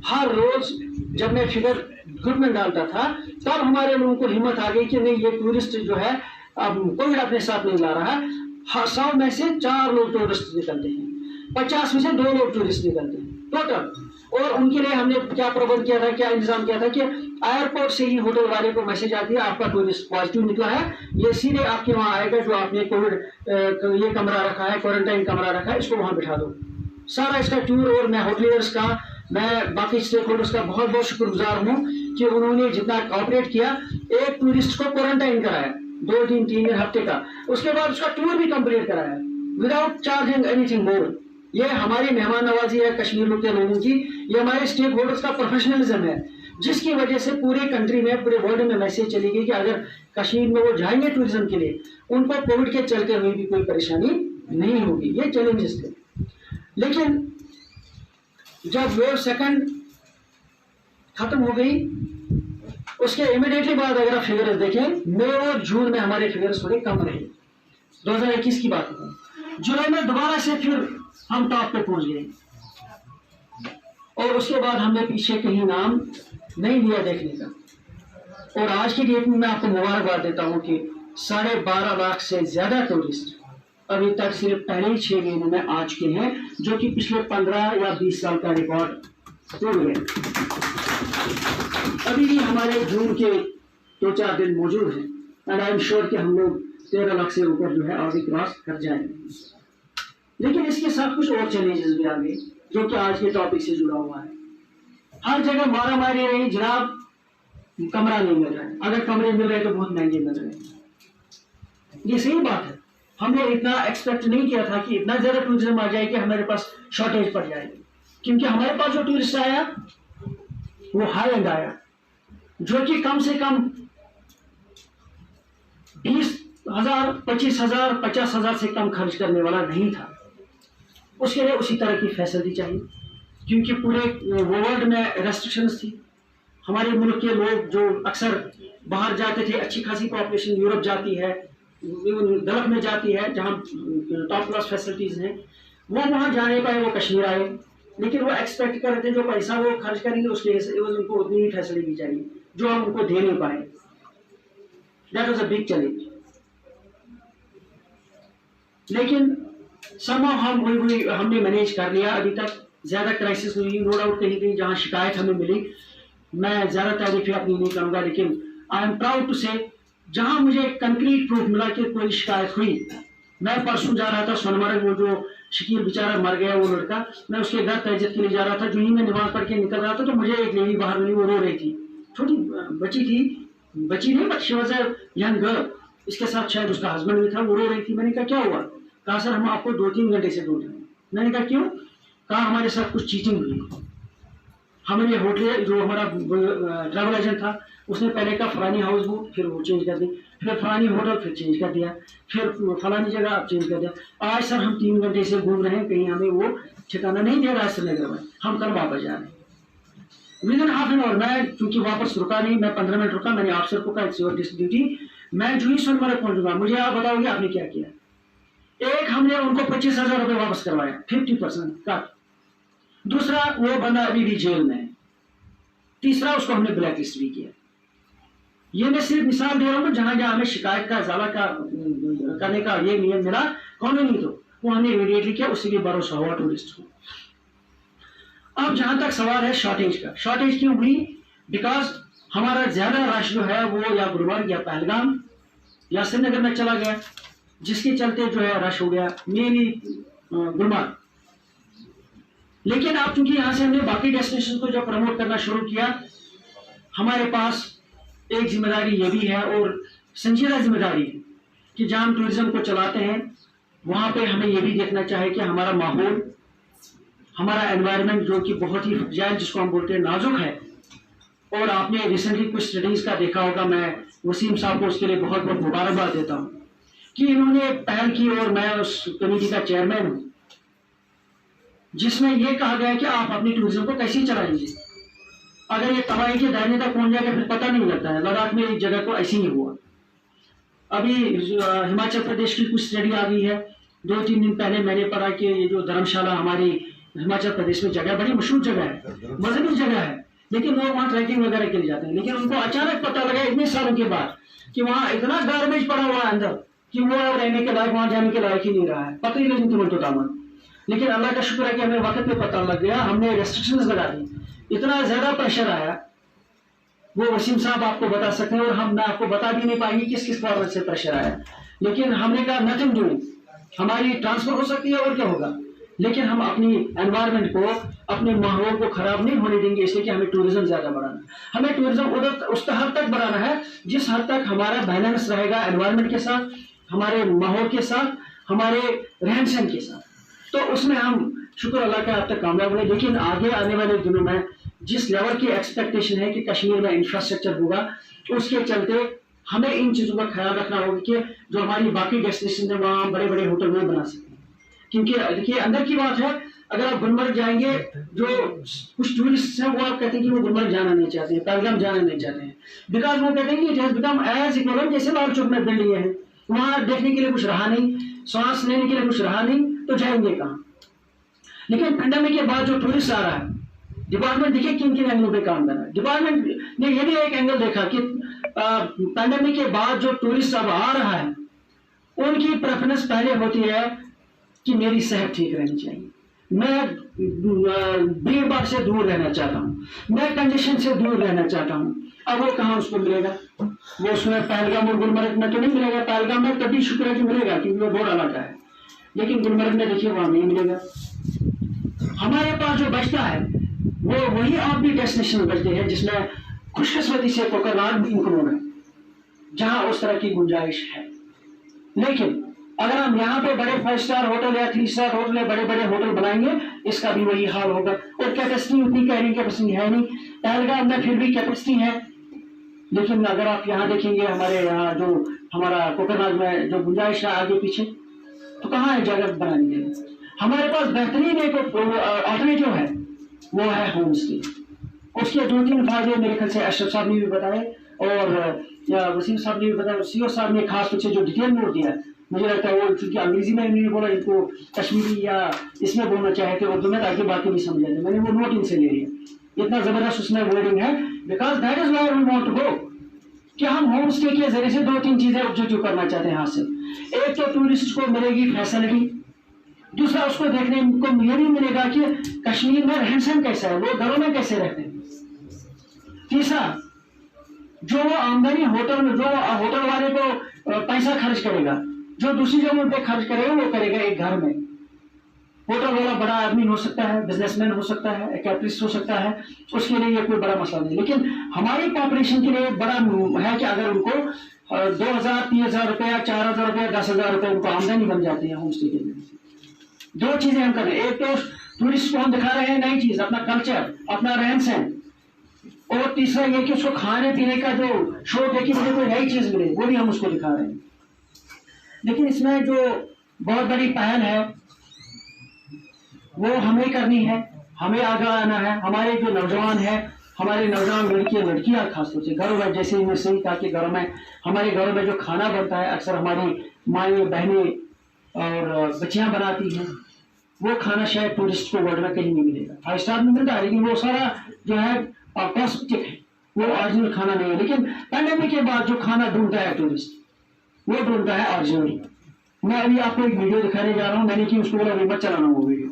हर रोज जब मैं फिगर ग्रुप में डालता था तब हमारे लोगों को हिम्मत आ गई कि नहीं ये टूरिस्ट जो है अब कोविड अपने साथ नहीं ला रहा है। 100 में से 4 लोग टूरिस्ट निकलते हैं, 50 में से 2 लोग टूरिस्ट निकलते हैं टोटल। और उनके लिए हमने क्या प्रबंध किया था, क्या इंतजाम किया था कि एयरपोर्ट से ही होटल वाले को मैसेज आती है आपका टूरिस्ट पॉजिटिव निकला है, ये सीधे आपके वहाँ आएगा जो आपने कोविड ये कमरा रखा है, क्वारंटाइन कमरा रखा है, इसको वहाँ बिठा दो। सारा इसका टूर। और मैं होटलियर्स का, मैं बाकी स्टेक होल्डर्स का बहुत बहुत शुक्रगुजार हूँ कि उन्होंने जितना कोऑपरेट किया। एक टूरिस्ट को क्वारंटाइन कराया 2 दिन 3 दिन हफ्ते का, उसके बाद उसका टूर भी कंप्लीट कराया विदाउट चार्जिंग एनीथिंग मोर। ये हमारी मेहमान नवाजी है कश्मीर के लोगों की, ये हमारे स्टेक होल्डर्स का प्रोफेशनलिज्म है, जिसकी वजह से पूरे कंट्री में, पूरे वर्ल्ड में मैसेज चली गई कि अगर कश्मीर में वो जाएंगे टूरिज्म के लिए उनको कोविड के चलते हुए भी कोई परेशानी नहीं होगी। ये चैलेंजेस थे। लेकिन जब वेव सेकंड खत्म हो गई उसके इमीडिएटली बाद अगर आप फिगर्स देखें, मई और जून में हमारे फिगर्स थोड़े कम रहे। 2021 की बात है। जुलाई में दोबारा से फिर हम टॉप पे पहुंच गए और उसके बाद हमने पीछे कहीं नाम नहीं लिया देखने का। और आज की डेट में मैं आपको मुबारकबाद देता हूं कि 12.5 लाख से ज्यादा टूरिस्ट अभी तक सिर्फ पहले ही 6 महीने में आ चुके हैं, जो कि पिछले 15 या 20 साल का रिकॉर्ड तोड़ गए। अभी भी हमारे जून के 2-4 दिन मौजूद हैं एंड आई एम श्योर कि हम लोग 13 लाख से ऊपर जो है आगे क्रॉस कर जाएंगे। लेकिन इसके साथ कुछ और चैलेंजेस भी आ गए जो कि आज के टॉपिक से जुड़ा हुआ है। हर जगह मारा मारी रही जनाब, कमरा नहीं मिल रहा है, अगर कमरे मिल रहे तो बहुत महंगे मिल रहे हैं। ये सही बात है। हमने इतना एक्सपेक्ट नहीं किया था कि इतना ज्यादा टूरिज्म आ जाए कि हमारे पास शॉर्टेज पड़ जाएगी, क्योंकि हमारे पास जो टूरिस्ट आया वो हाई एंड आया, जो कि कम से कम 20,000, 25,000, 50,000 से कम खर्च करने वाला नहीं था। उसके लिए उसी तरह की फैसिलिटी चाहिए, क्योंकि पूरे वर्ल्ड में रेस्ट्रिक्शंस थी। हमारे मुल्क के लोग जो अक्सर बाहर जाते थे, अच्छी खासी पॉपुलेशन यूरोप जाती है, गल्फ में जाती है जहाँ टॉप क्लास फैसिलिटीज हैं, वो वहाँ जाने पाए, वो कश्मीर आए। लेकिन वो एक्सपेक्ट कर रहे थे जो पैसा वो खर्च करेंगे उसके उनको उतनी ही फैसिलिटी चाहिए जो हम उनको दे नहीं पाए। That was a big challenge. लेकिन समहाउ हमने मैनेज कर लिया। अभी तक ज्यादा क्राइसिस नहीं, नो डाउट कहीं कहीं जहाँ शिकायत हमें मिली, मैं ज्यादा तारीफें अपनी नहीं करूंगा, लेकिन आई एम प्राउड टू से जहां मुझे कंक्रीट प्रूफ मिला कि कोई शिकायत हुई। मैं परसों जा रहा था सोनमर्ग, वो जो शकील बेचारा मर गया वो लड़का, मैं उसके घर तहजत के लिए जा रहा था। जो ही मैं नमाज पढ़ के निकल रहा था तो मुझे एक लेडी बाहर मिली, वो रो रही थी, छोटी बच्ची थी, बच्ची नहीं but she was a young girl, इसके साथ शायद उसका हस्बैंड भी था, वो रो रही थी। मैंने कहा क्या हुआ? कहा सर हम आपको 2-3 घंटे से ढूंढ रहे हैं। मैंने कहा क्यों? कहा हमारे साथ कुछ चीटिंग हुई। हमें होटल जो हमारा ट्रैवल एजेंट था उसने पहले कहा फलानी हाउस बोट, फिर वो चेंज कर दी, फिर फलानी होटल फिर चेंज कर दिया, फिर फलानी जगह आप चेंज कर दिया। आज सर हम 3 घंटे से घूम रहे हैं, कहीं हमें वो ठिकाना नहीं दे रहा है श्रीनगर में, हम कल वापस जा रहे हैं। विदिन हाफ एन आवर मैं चूंकि वापस रुका नहीं, मैं 15 मिनट रुका, मैंने ऑफिसर को कहा इट्स योर ड्यूटी, मैं जो ही सोनमर्ग पहुंचूंगा मुझे आप बताओगे आपने क्या किया। एक हमने उनको 25,000 रुपये वापस करवाया, 50% का। दूसरा वो बंदा अभी भी जेल में है। तीसरा उसको हमने ब्लैक लिस्ट भी किया। ये मैं सिर्फ मिसाल दे रहा हूँ, जहां जहां हमें शिकायत का इजाला करने का ये नियम मिला कानूनी तो वो हमने इमीडिएटली किया, उससे भी भरोसा हुआ टूरिस्ट को। अब जहां तक सवाल है शॉर्टेज का, शॉर्टेज क्यों हुई? बिकॉज हमारा ज्यादा रश जो है वो या गुलमर्ग या पहलगाम या श्रीनगर में चला गया, जिसके चलते जो है रश हो गया मेनली गुलमर्ग। लेकिन अब चूंकि यहाँ से हमने बाकी डेस्टिनेशन को जब प्रमोट करना शुरू किया, हमारे पास एक जिम्मेदारी ये भी है और संजीदा जिम्मेदारी है कि जहाँ हम टूरिज्म को चलाते हैं वहाँ पे हमें ये भी देखना चाहिए कि हमारा माहौल, हमारा एनवायरनमेंट जो कि बहुत ही फ्रजाइल जिसको हम बोलते हैं नाजुक है। और आपने रिसेंटली कुछ स्टडीज का देखा होगा, मैं वसीम साहब को उसके लिए बहुत बहुत मुबारकबाद देता हूँ कि इन्होंने पहल की और मैं उस कमेटी का चेयरमैन हूँ, जिसमें यह कहा गया कि आप अपनी टूरिज्म को कैसे चलाएंगे। अगर ये तबाही के दायरे तक पहुंच जाएगा फिर पता नहीं लगता है। लद्दाख में एक जगह को ऐसे ही हुआ। अभी हिमाचल प्रदेश की कुछ स्टडी आ गई है, 2-3 दिन पहले मैंने पढ़ा कि ये जो धर्मशाला हमारी हिमाचल प्रदेश में जगह, बड़ी मशहूर जगह है, मजहबी जगह है, लेकिन लोग वहाँ ट्रैकिंग वगैरह के लिए जाते हैं। लेकिन उनको अचानक पता लगा इतने सालों के बाद कि वहाँ इतना गार्बेज पड़ा हुआ है अंदर कि वो रहने के लायक, वहाँ जाने के लायक ही नहीं रहा है, पता ही नहीं तुम तो दामन। लेकिन अल्लाह का शुक्र है कि हमें वक्त पे पता लग गया, हमने रेस्ट्रिक्शंस लगा दी। इतना ज्यादा प्रेशर आया, वो वसीम साहब आपको बता सकते हैं, और मैं आपको बता भी नहीं पाएंगे किस किस कारण से प्रेशर आया। लेकिन हमने कहा नथिंग डूइंग, हमारी ट्रांसफर हो सकती है और क्या होगा, लेकिन हम अपनी एनवायरनमेंट को, अपने माहौल को खराब नहीं होने देंगे, इसलिए कि हमें टूरिज्म ज्यादा बढ़ाना है। हमें टूरिज्म उधर उस हद तक बढ़ाना है जिस हद तक हमारा बैलेंस रहेगा एनवायरनमेंट के साथ, हमारे माहौल के साथ, हमारे रहन सहन के साथ। तो उसमें हम शुक्र अल्लाह का अब तक कामयाब हुए। लेकिन आगे आने वाले दिनों में जिस लेवल की एक्सपेक्टेशन है कि कश्मीर में इंफ्रास्ट्रक्चर होगा, उसके चलते हमें इन चीजों का ख्याल रखना होगा कि जो हमारी बाकी डेस्टिनेशन है वहाँ बड़े बड़े होटल नहीं बना सकते। क्योंकि देखिए अंदर की बात है, अगर आप गुलमर्ग जाएंगे, जो कुछ टूरिस्ट हैं वो आप कहते हैं कि वो गुलमर्ग जाना नहीं चाहते हैं, पहलगाम जाना नहीं चाहते हैं, बिकॉज वो कहते हैं कि it has become as equivalent जैसे लाल चौक में बिल्डिंग है, वहां देखने के लिए कुछ रहा नहीं, सांस लेने के लिए कुछ रहा नहीं, तो जाएंगे कहाँ। लेकिन पेंडेमिक के बाद जो टूरिस्ट आ रहा है, डिपार्टमेंट देखिए किन किन एंगलों पे काम कर रहा है। डिपार्टमेंट ने ये भी एक एंगल देखा कि पेंडेमिक के बाद जो टूरिस्ट अब आ रहा है, उनकी प्रेफरेंस पहले होती है कि मेरी सेहत ठीक रहनी चाहिए, मैं भीड़ भाड़ से दूर रहना चाहता हूँ, मैं कंजेशन से दूर रहना चाहता हूँ। अब वो कहाँ उसको मिलेगा? वो उसमें पहलगाम और गुलमर्ग में तो नहीं मिलेगा। पहलगाम में तभी शुक्र है कि मिलेगा क्योंकि वो बहुत इलाका है, लेकिन गुलमर्ग में देखिए वहां नहीं मिलेगा। हमारे पास जो बचता है वो वही आप भी डेस्टिनेशन बचते हैं जिसमें खुशकिस्मती से कोकरनाग भी इंक्लूड है, जहां उस तरह की गुंजाइश है। लेकिन अगर हम यहाँ पे बड़े 5 स्टार होटल या 3 स्टार होटल या बड़े बड़े होटल बनाएंगे, इसका भी वही हाल होगा। और कैपेसिटी उतनी कैरिंग कैपेसिटी है नहीं, पहलगाम में फिर भी कैपेसिटी है। लेकिन अगर आप यहाँ देखेंगे, हमारे यहाँ जो हमारा कोकरनाग में जो गुंजाइश है आगे पीछे, तो कहाँ है जगह बनाने के लिए? हमारे पास बेहतरीन एक ऑल्टरनेटिव है, वो है होम स्टे। उसके 2-3 फायदे मेरे ख्याल से अशरफ साहब ने भी बताए और वसीम साहब ने भी बताया, सीओ साहब ने खास तौर से जो डिटेल नोट दिया, मुझे लगता है वो क्योंकि अंग्रेजी में नहीं बोला, इनको कश्मीरी या इसमें बोलना चाहे थे उर्दू में, ताकि बातें भी समझ जाए। मैंने वो नोट इनसे ले लिया, इतना जबरदस्त उसमें वर्डिंग है, because that is why we want to go, कि हम होम स्टे के जरिए से 2-3 चीजें ऑब्जेक्टिव करना चाहते हैं हासिल। एक तो टूरिस्ट को मिलेगी फैसिलिटी, दूसरा उसको देखने को ये भी मिलेगा कि कश्मीर में रहन सहन कैसा है, लोग घरों में कैसे रहते हैं। तीसरा, जो आमदनी होटल में, जो होटल वाले को पैसा खर्च करेगा, जो दूसरी जगहों पे खर्च करेगा वो करेगा एक घर में। होटल वाला बड़ा आदमी हो सकता है, बिजनेसमैन हो सकता है, कैपिटलिस्ट हो सकता है, उसके लिए ये कोई बड़ा मसला नहीं। लेकिन हमारी पॉपुलेशन के लिए बड़ा है कि अगर उनको 2,000-3,000 रुपया, 4,000 रुपया, 10,000 रुपये उनको आमदनी बन जाती है होम स्टे के लिए। दो चीजें हम कर रहे हैं, एक तो टूरिस्ट को हम दिखा रहे हैं नई चीज, अपना कल्चर, अपना रहन सहन, और तीसरा ये कि उसको खाने पीने का जो शौक है कि मुझे कोई नई चीज मिले, वो भी हम उसको दिखा रहे हैं। लेकिन इसमें जो बहुत बड़ी पहल है वो हमें करनी है, हमें आगे आना है। हमारे जो नौजवान है, हमारे नौजवान लड़कियां खासतौर से घरों में, जैसे मैं सही कहा कि घरों में, हमारे घरों में जो खाना बनता है अक्सर हमारी माएँ बहनें और बच्चियां बनाती हैं, वो खाना शायद टूरिस्ट को वर्ल्ड में कहीं नहीं मिलेगा। 5 स्टार में मिलता है लेकिन वो सारा जो है कॉस्मेटिक है, वो ओरिजिनल खाना नहीं है। लेकिन पैंडेमिक के बाद जो खाना ढूंढता है टूरिस्ट, वो ढूंढता है ओरिजिनल। मैं अभी आपको एक वीडियो दिखाने जा रहा हूँ, मैंने कि उसको बोला मत चलाना वो वीडियो,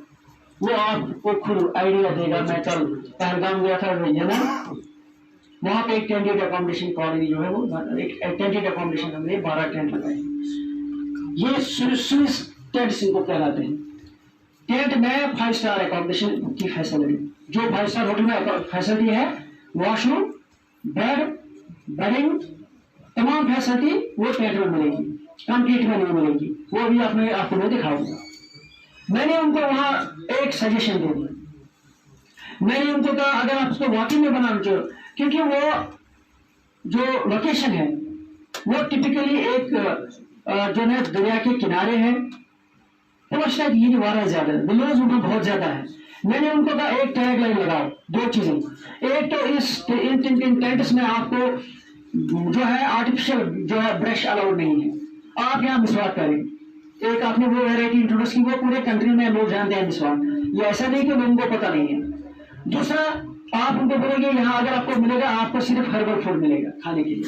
वो आपको खुद आइडिया देगा। मैं कल पहलगाम गया था ना, वहाँ पे एक टेंटेड अकोमोडेशन कॉलोनी जो है वो एक टेंटेड अकोमोडेशन हमने 12 टेंट लगाए। ये स्विस टेंट्स इनको कहलाते हैं। टेंट में 5 स्टार अकोमोडेशन की फैसिलिटी, जो 5 स्टार होटल में फैसिलिटी है, वॉशरूम, बेड, बेडिंग, तमाम फैसिलिटी वो टेंट में मिलेगी, कंप्लीट में नहीं मिलेगी। वो भी आपको मैं दिखाऊंगा। मैंने उनको वहां एक सजेशन दे दिया। मैंने उनको कहा अगर आप उसको वाकई में बनाना चाहो, क्योंकि वो जो लोकेशन है वो टिपिकली एक जो है दरिया के किनारे है, तो शायद ये वारा ज्यादा है, विलेज उनका बहुत ज्यादा है। मैंने उनको कहा एक टैग लाइन लगाओ, 2 चीजें, एक तो इन टेंट्स में आपको जो है आर्टिफिशियल जो है ब्रश अलाउड नहीं है, आप यहाँ मिसवाक करें। एक आपने वो वैरायटी इंट्रोड्यूस की, वो पूरे कंट्री में लोग जानते हैं मिसवाक, ये ऐसा नहीं कि लोगों को पता नहीं है। दूसरा, आप उनको बोलेंगे यहाँ अगर आपको मिलेगा, आपको सिर्फ हर्बल फूड मिलेगा खाने के लिए,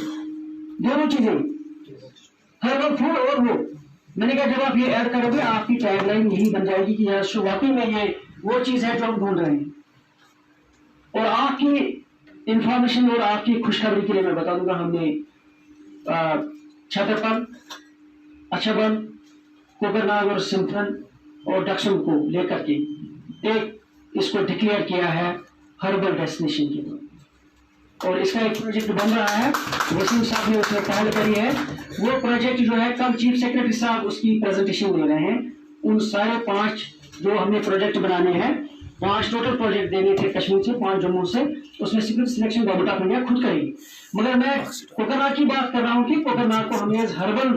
दोनों चीजें, हर्बल फूड और वो। मैंने कहा जब आप ये ऐड करोगे आपकी टैगलाइन यही बन जाएगी कि यार वाकई में ये वो चीज है जो हम ढूंढ रहे हैं। और आपकी इंफॉर्मेशन और आपकी खुशखबरी के लिए मैं बता दूंगा, हमने छतरपन, अच्छाबन, कोकरनाग और सिंथन और डक्सम को लेकर के एक इसको डिक्लेयर किया है हर्बल डेस्टिनेशन के लिए। और इसका एक प्रोजेक्ट बन रहा है, वसीम साहब ने उसमें पहल करी है। वो प्रोजेक्ट जो है कल चीफ सेक्रेटरी साहब उसकी प्रेजेंटेशन दे रहे हैं। उन सारे 5 जो हमने प्रोजेक्ट बनाने हैं, 5 टोटल प्रोजेक्ट देने थे कश्मीर से, 5 जम्मू से, उसमें सिलेक्शन गवर्नमेंट ऑफ इंडिया खुद करेगी। मगर मैं कोकरनाग की बात कर रहा हूँ कि कोकरनाग को हमने हर्बल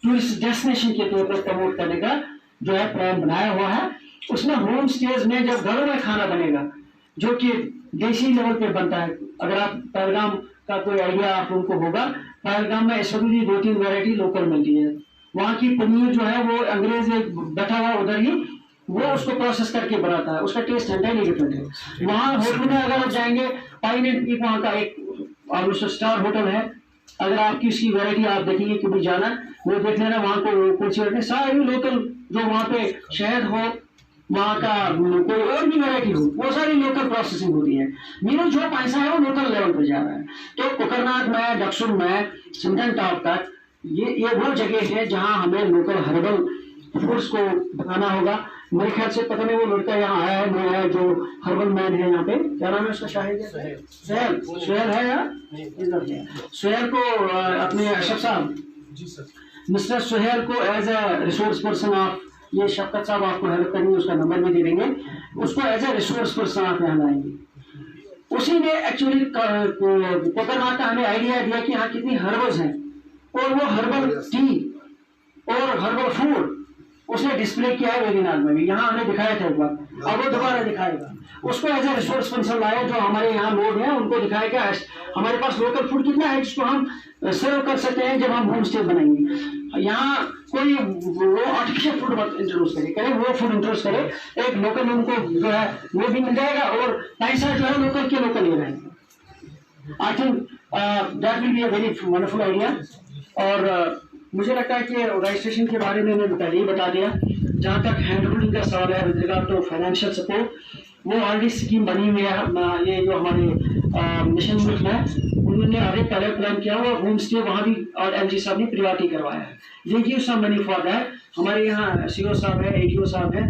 टूरिस्ट डेस्टिनेशन के तौर पर प्रमोट करने का जो है प्लान बनाया हुआ है। उसमें होम स्टेज में जब घरों में खाना बनेगा जो कि देसी लेवल पे बनता है। अगर आप पहलगाम का कोई आइडिया आप उनको होगा, पहलगाम में इस वक्त भी 2-3 वैरायटी लोकल मिलती है। वहाँ की पनीर जो है वो अंग्रेज बैठा हुआ उधर ही वो उसको प्रोसेस करके बनाता है, उसका टेस्ट एंटायरली डिफरेंट है। वहाँ होटल में अगर आप जाएंगे, पाइन एंड पीक वहाँ का एक ऑलमोस्ट स्टार होटल है, अगर आपकी उसकी वैरायटी आप देखेंगे कभी जाना, वो देख लेना, वहाँ को कुछ सारी लोकल जो वहाँ पे शहद हो, वहाँ का कोई और भी वैरायटी हो, वो सारी लोकल प्रोसेसिंग होती है। मीनो जो पैसा है वो लोकल लेवल पर जा रहा है। तो कोकरनाग में, डक्सुम में, सिंधन टॉप तक ये वो जगह है जहाँ हमें लोकल हर्बल फूड्स को बनाना होगा। मेरे ख्याल से पता नहीं वो लड़का यहाँ आया है, मैं आया जो हर्बल मैन है यहाँ पे, क्या नाम है उसका, शाहिद है, सुहेल है यार, सुहेल को अपने अशरफ साहब, मिस्टर सुहेल को एज ए रिसोर्स पर्सन आप, ये शफकत साहब आपको हेल्प करेंगे, उसका नंबर भी दे देंगे, उसको एज ए रिसोर्स पर्सन आप यहाँ लाएंगे। उसी ने एक्चुअली कोकरनाग का हमें आइडिया दिया कि यहाँ कितनी हर्बल्स हैं, और वो हर्बल टी और हर्बल फूड उसने डिस्प्ले किया है वेबिनार में भी, यहाँ हमें दिखाया था एक बार, अब वो दोबारा दिखाएगा। उसको एज ए रिसोर्स पर्सन लाया, जो हमारे यहाँ लोग हैं उनको दिखाएगा हमारे पास लोकल फूड कितना है जिसको हम सर्व कर सकते हैं जब हम होम स्टे बनाएंगे। यहाँ कोई वो आर्टिफिशियल फूड मत इंट्रोड्यूस करे, वो फूड इंट्रोड्यूस करे, एक लोकल उनको जो है वो भी मिल जाएगा और पैसा जो है लोकल के लोकल ले रहेंगे। I think that will be a very wonderful idea. और मुझे लगता है कि रजिस्ट्रेशन के बारे में मैंने पहले ही बता दिया। जहाँ तक हैंड होल्डिंग का सवाल है with regard to financial support, वो ऑलरेडी स्कीम बनी हुई है। ये जो हमारे मिशन यूथ में उन्होंने अरे पहले प्लान किया हुआ होम स्टे वहाँ भी, और एमजी साहब ने प्रियोरिटी करवाया है। They give some money for that. हमारे यहाँ सीओ साहब है, एडीओ साहब है,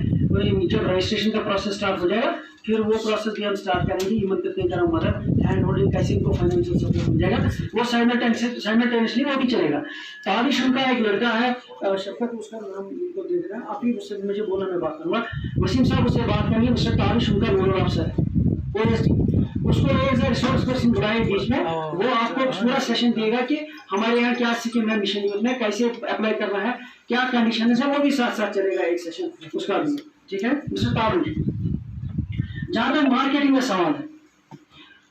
जब रजिस्ट्रेशन का प्रोसेस स्टार्ट हो जाएगा फिर वो प्रोसेस भी हम स्टार्ट करेंगे। इवन कितने का मदद हैंड होल्डिंग कैसे इनको फाइनेंशियल सपोर्ट मिल जाएगा, वो साइमल्टेनियसली वो भी चलेगा। तारिश उनका एक लड़का है शफकत, उसका नाम इनको दे देना, आप ही उससे मुझे बोला, मैं बात करूँगा। वसीम साहब उससे बात करेंगे, मिस्टर तारिश उनका नोडल अफसर है OSD, उसको एज ए रिसोर्स पर्सन बुलाए बीच में, वो आपको पूरा सेशन देगा कि हमारे यहाँ क्या स्कीम है मिशन यूथ में, कैसे अप्लाई करना है, क्या कंडीशन है, वो भी साथ साथ चलेगा एक सेशन उसका भी। ठीक है मिस्टर तारुण, जहाँ तक मार्केटिंग में सवाल है,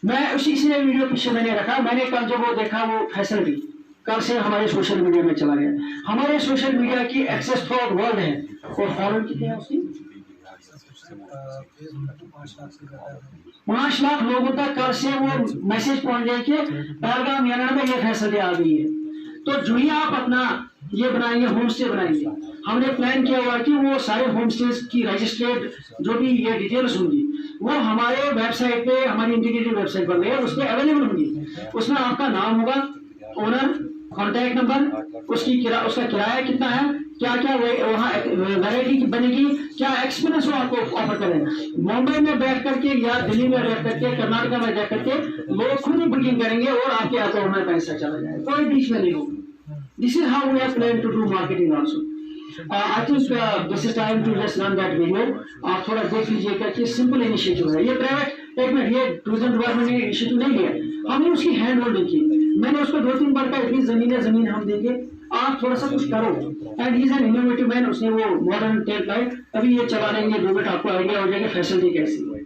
मैं उसी इसलिए वीडियो पीछे मैंने रखा, मैंने कल जब वो देखा वो फैसल भी कल से हमारे सोशल मीडिया में चला गया। हमारे सोशल मीडिया की एक्सेस थ्रू आउट वर्ल्ड है, और फॉलोअर कितने हैं उसकी 5 लाख लोगों तक कल से वो मैसेज पहुंच गया कि पहलगाम याना में ये फैसले आ गई है। तो जो ही आप अपना ये बनाएंगे होम स्टे बनाएंगे, हमने प्लान किया हुआ कि वो सारे होम स्टे की रजिस्टर्ड जो भी ये डिटेल्स होंगी वो हमारे वेबसाइट पे, हमारी इंटीग्रेटेड वेबसाइट पर है, उस पर अवेलेबल होंगी। उसमें आपका नाम होगा, ओनर, कॉन्टैक्ट नंबर, उसका किराया कितना है, क्या क्या वहाँ वैरायटी बनेगी, क्या एक्सपीरियंस वो आपको ऑफर करें। मुंबई में बैठ करके या दिल्ली में बैठ करके, कर्नाटका में बैठ करके लोग खुद ही बुकिंग करेंगे और आपके अकाउंट में पैसा चला जाएगा, कोई बीच में नहीं होगा। This is how we have plan to do marketing also. I think this is time to just run that video. आप थोड़ा देख लीजिएगा कि सिंपल इनिशिएटिव है ये, प्राइवेट एक मिनट, ये टूरिज्म डिपार्टमेंट ने इनिशिएटिव नहीं लिया, हमने उसकी हैंड होल्डिंग की। मैंने उसको 2-3 बार का इतनी जमीन हम देंगे, आप थोड़ा सा कुछ करो। And he is an innovative man, उसने वो मॉडर्न टेक लाइट अभी ये चला लेंगे, 2 मिनट आपको आइडिया हो जाएगा फैसिलिटी कैसी है।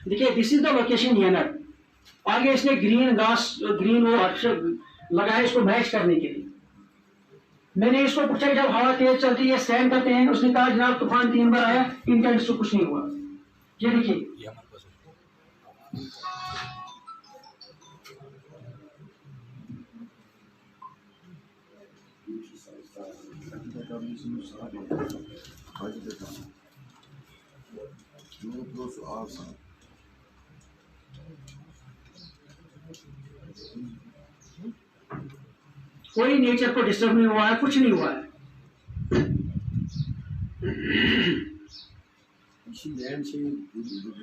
देखिए दिस इज द लोकेशन यानर, आगे इसने ग्रीन घास, ग्रीन वो अक्षर लगाया इसको मैच करने के लिए। मैंने इसको पूछा जब हवा तेज चलती है स्टैंड करते हैं, उसने कहा जनाब तूफान 3 बार आया, इंटेंट से कुछ नहीं हुआ। ये देखिए कोई नेचर को डिस्टर्ब नहीं हुआ है, कुछ नहीं हुआ है।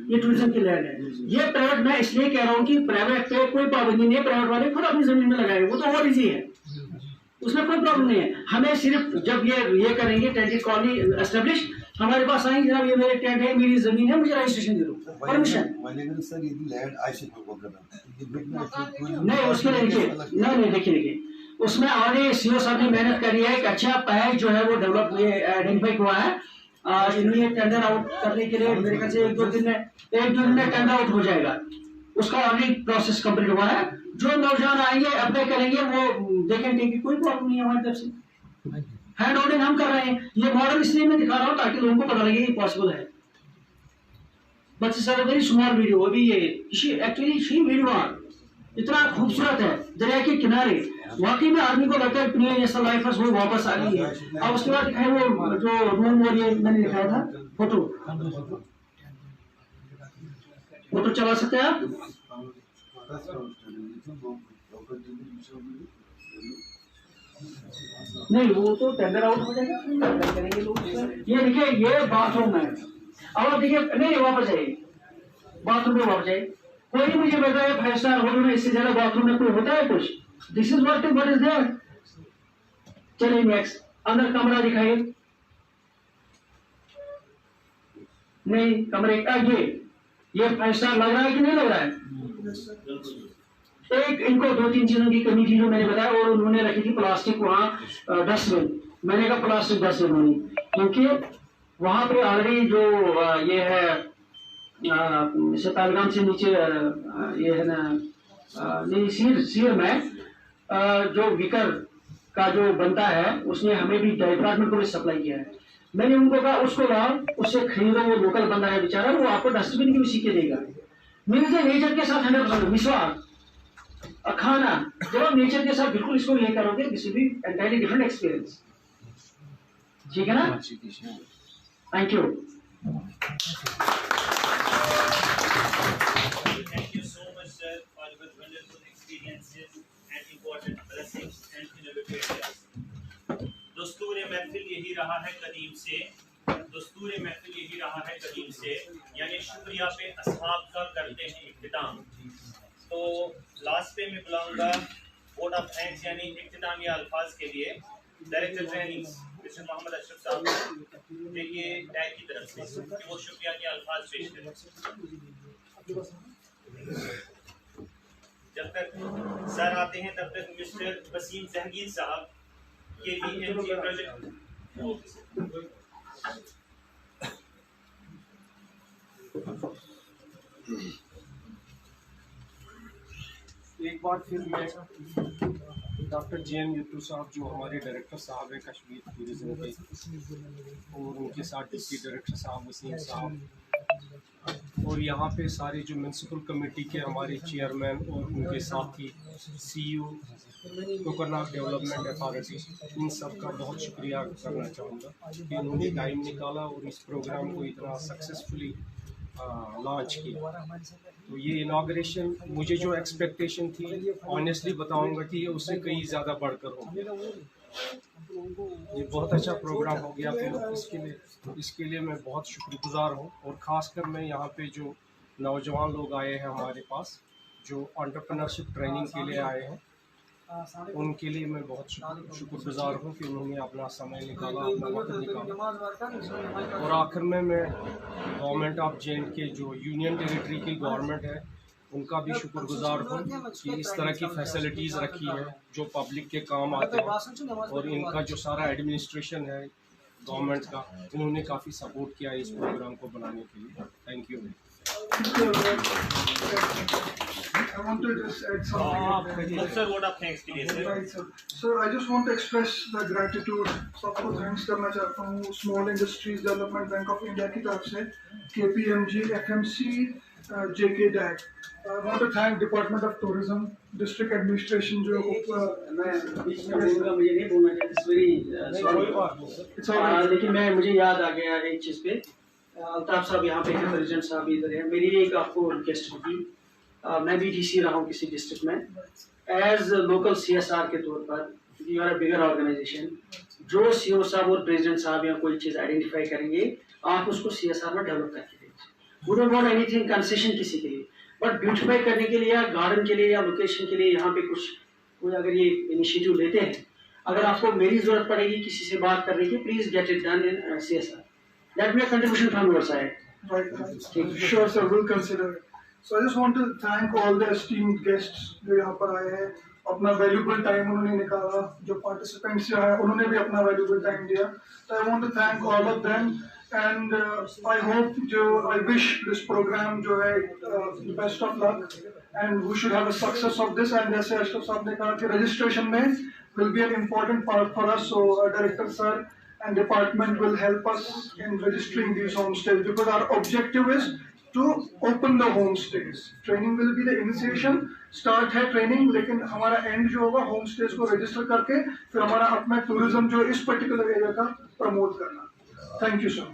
ये टूरिज्म की लैंड है, ये प्राइवेट, मैं इसलिए कह रहा हूँ कि प्राइवेट पे कोई पाबंदी नहीं है, प्राइवेट वाले खुद अपनी जमीन में लगाए, वो तो और इजी है, उसमें कोई प्रॉब्लम नहीं है। हमें सिर्फ जब ये करेंगे टेंटेड कॉलोनी एस्टेब्लिश, हमारे पास आएंगे जनाब ये मेरे टेंट है, मेरी जमीन है, मुझे रजिस्ट्रेशन दे दो, परमिशन नहीं उसके लिए। देखिए नहीं देखिए उसमें हमारे सीओ साहब ने मेहनत करी है, एक अच्छा पैच जो है वो डेवलप आइडेंटिफाई हुआ है। इन्होंने टेंडर आउट करने के लिए मेरे ख्याल से 1-2 दिन में टेंडर आउट हो जाएगा, उसका ऑलरेडी प्रोसेस कंप्लीट हुआ है। जो नौजवान आएंगे अप्लाई करेंगे वो देखेंगे कि कोई प्रॉब्लम नहीं है हमारी तरफ से, हैंड होल्डिंग हम कर रहे हैं। ये मॉडल इसलिए मैं दिखा रहा हूँ ताकि लोगों को पता लगे ये पॉसिबल है। But it's a very small video, अभी ये एक्चुअली वीडियो इतना खूबसूरत है, दरिया के किनारे, वाकई में आदमी को लगता है प्रिय नेशनल लाइफर्स वो वापस आ गई है। अब उसके बाद दिखाए वो जो रूम और ये मैंने दिखाया था फोटो चला सकते हैं आप? नहीं वो तो टेंडर आउट हो जाएगा, करेंगे लोग। ये देखिए ये बाथरूम है, अब आप देखिए नहीं वापस जाइए, बाथरूम में वापस जाइए। कोई मुझे बताया 5 स्टार होटल में इससे ज्यादा बाथरूम में कोई होता है कुछ? This is what is there. चलिए नेक्स्ट, अंदर कमरा दिखाइए। नहीं कमरे का ये 5 स्टार लग रहा है कि नहीं लग रहा है? एक इनको 2-3 चीजों की कमी थी जो मैंने बताया, और उन्होंने रखी थी प्लास्टिक वहाँ डस्टबिन। मैंने कहा प्लास्टिक डस्टबिन होनी, क्योंकि वहां पे ऑलरेडी जो ये है जैसे पहलगाम से नीचे ये है ना नहीं सीर में जो विकर का जो बनता है उसने हमें भी डिपार्टमेंट को भी सप्लाई किया है। मैंने उनको कहा उसको लाओ, उससे खरीदो, वो लोकल बंदा है बेचारा, वो आपको डस्टबिन भी सीखे देगा। मिलते नेचर के साथ 100% विश्वास खाना, जब आप नेचर के साथ बिल्कुल इसको ये करोगे this will be entirely different experience. ठीक है ना? Thank you. Thank you so much, sir, for your wonderful experiences and important blessings and innovative ideas. दस्तूर महफिल यही रहा है कदीम से, दस्तूर महफिल यही रहा है कदीम से, यानी शुक्रिया पे असहाब का करते हैं इख्तिताम। तो लास्ट पे मैं बुलाऊंगा वोट ऑफ थैंक्स यानी इख्तितामी अल्फाज के लिए director training mister Mohammad Ashraf sahab देखिए टैग की तरफ से कि वो शुक्रिया के अल्फाज पेश करें। जब तक सर आते हैं तब तक मिस्टर वसीम जहांगीर साहब के लिए एनजी प्रोजेक्ट एक बार फिर मैं डॉक्टर JM युट्टू साहब जो हमारे डायरेक्टर साहब हैं कश्मीर टूरिज्म के, और उनके साथ डिप्टी डायरेक्टर साहब वसीम साहब, और यहाँ पे सारे जो म्यूनसिपल कमेटी के हमारे चेयरमैन और उनके साथी CEO कोकरनाग डेवलपमेंट अथॉरिटी, इन सब का बहुत शुक्रिया करना चाहूँगा कि उन्होंने टाइम निकाला और इस प्रोग्राम को इतना सक्सेसफुली लॉन्च किया। तो ये इनाग्रेशन मुझे जो एक्सपेक्टेशन थी ऑनेस्टली बताऊंगा कि ये उससे कहीं ज़्यादा बढ़कर हो गया। ये बहुत अच्छा प्रोग्राम हो गया, तो इसके लिए मैं बहुत शुक्रगुजार हूँ। और ख़ासकर मैं यहाँ पे जो नौजवान लोग आए हैं हमारे पास, जो एंटरप्रेन्योरशिप ट्रेनिंग के लिए आए हैं, उनके लिए मैं बहुत शुक्रगुजार हूँ कि उन्होंने अपना समय निकाला, अपना वक्त निकाला। और आखिर में मैं गवर्नमेंट ऑफ JNK जो यूनियन टेरिटरी की गवर्नमेंट है उनका भी शुक्रगुजार हूँ कि इस तरह की फैसिलिटीज़ रखी है जो पब्लिक के काम आते हैं। और इनका जो सारा एडमिनिस्ट्रेशन है गवर्नमेंट का, उन्होंने काफ़ी सपोर्ट किया इस प्रोग्राम को बनाने के लिए। Thank you. I want to just add something. Sir, what of thanks के लिए sir? Right, sir. Sir, I just want to express the gratitude. सबको thanks करना चाहता हूँ small industries development bank of India की तरफ से, KPMG, FMC, JK DAG. I want to thank department of tourism, district administration जो मैं बीच में बोलूँगा, मुझे नहीं बोलना चाहिए, लेकिन मुझे याद आ गया एक चीज़ पे। अल्ताफ साहब यहाँ पे हैं, प्रेसिडेंट साहब इधर हैं। मेरी एक आपको रिक्वेस्ट होगी, मैं भी DC रहा हूँ किसी डिस्ट्रिक्ट में, एज लोकल CSR के तौर पर, you are a bigger organisation, जो CO साहब और प्रेसिडेंट साहब या कोई चीज़ आइडेंटिफाई करेंगे, आप उसको CSR में डेवलप करके देंगे। We don't want anything concession किसी के लिए, बट ब्यूटिफाई करने के लिए या गार्डन के लिए या लोकेशन के लिए यहाँ पे कुछ कोई अगर ये इनिशिएटिव लेते हैं, अगर आपको मेरी ज़रूरत पड़ेगी किसी से बात करने की, please get it done in CSR. That be a contribution from your side. Right. Sure, sir. We'll consider it. So I just want to thank all the esteemed guests जो यहाँ पर आए हैं, अपना valuable time उन्होंने निकाला, जो participants जो हैं उन्होंने भी अपना valuable time दिया. So I want to thank all of them, and I hope I wish this program जो है the best of luck, and we should have a success of this. And जैसे अशरफ साहब ने कहा कि registration में will be an important part for us. So Director Sir and department will help us in registering these homestays, because our objective is to open the homestays. Training will be the initiation, start है training, लेकिन हमारा end जो होगा homestays को register करके फिर हमारा अपना tourism जो इस particular area का promote करना. Thank you sir.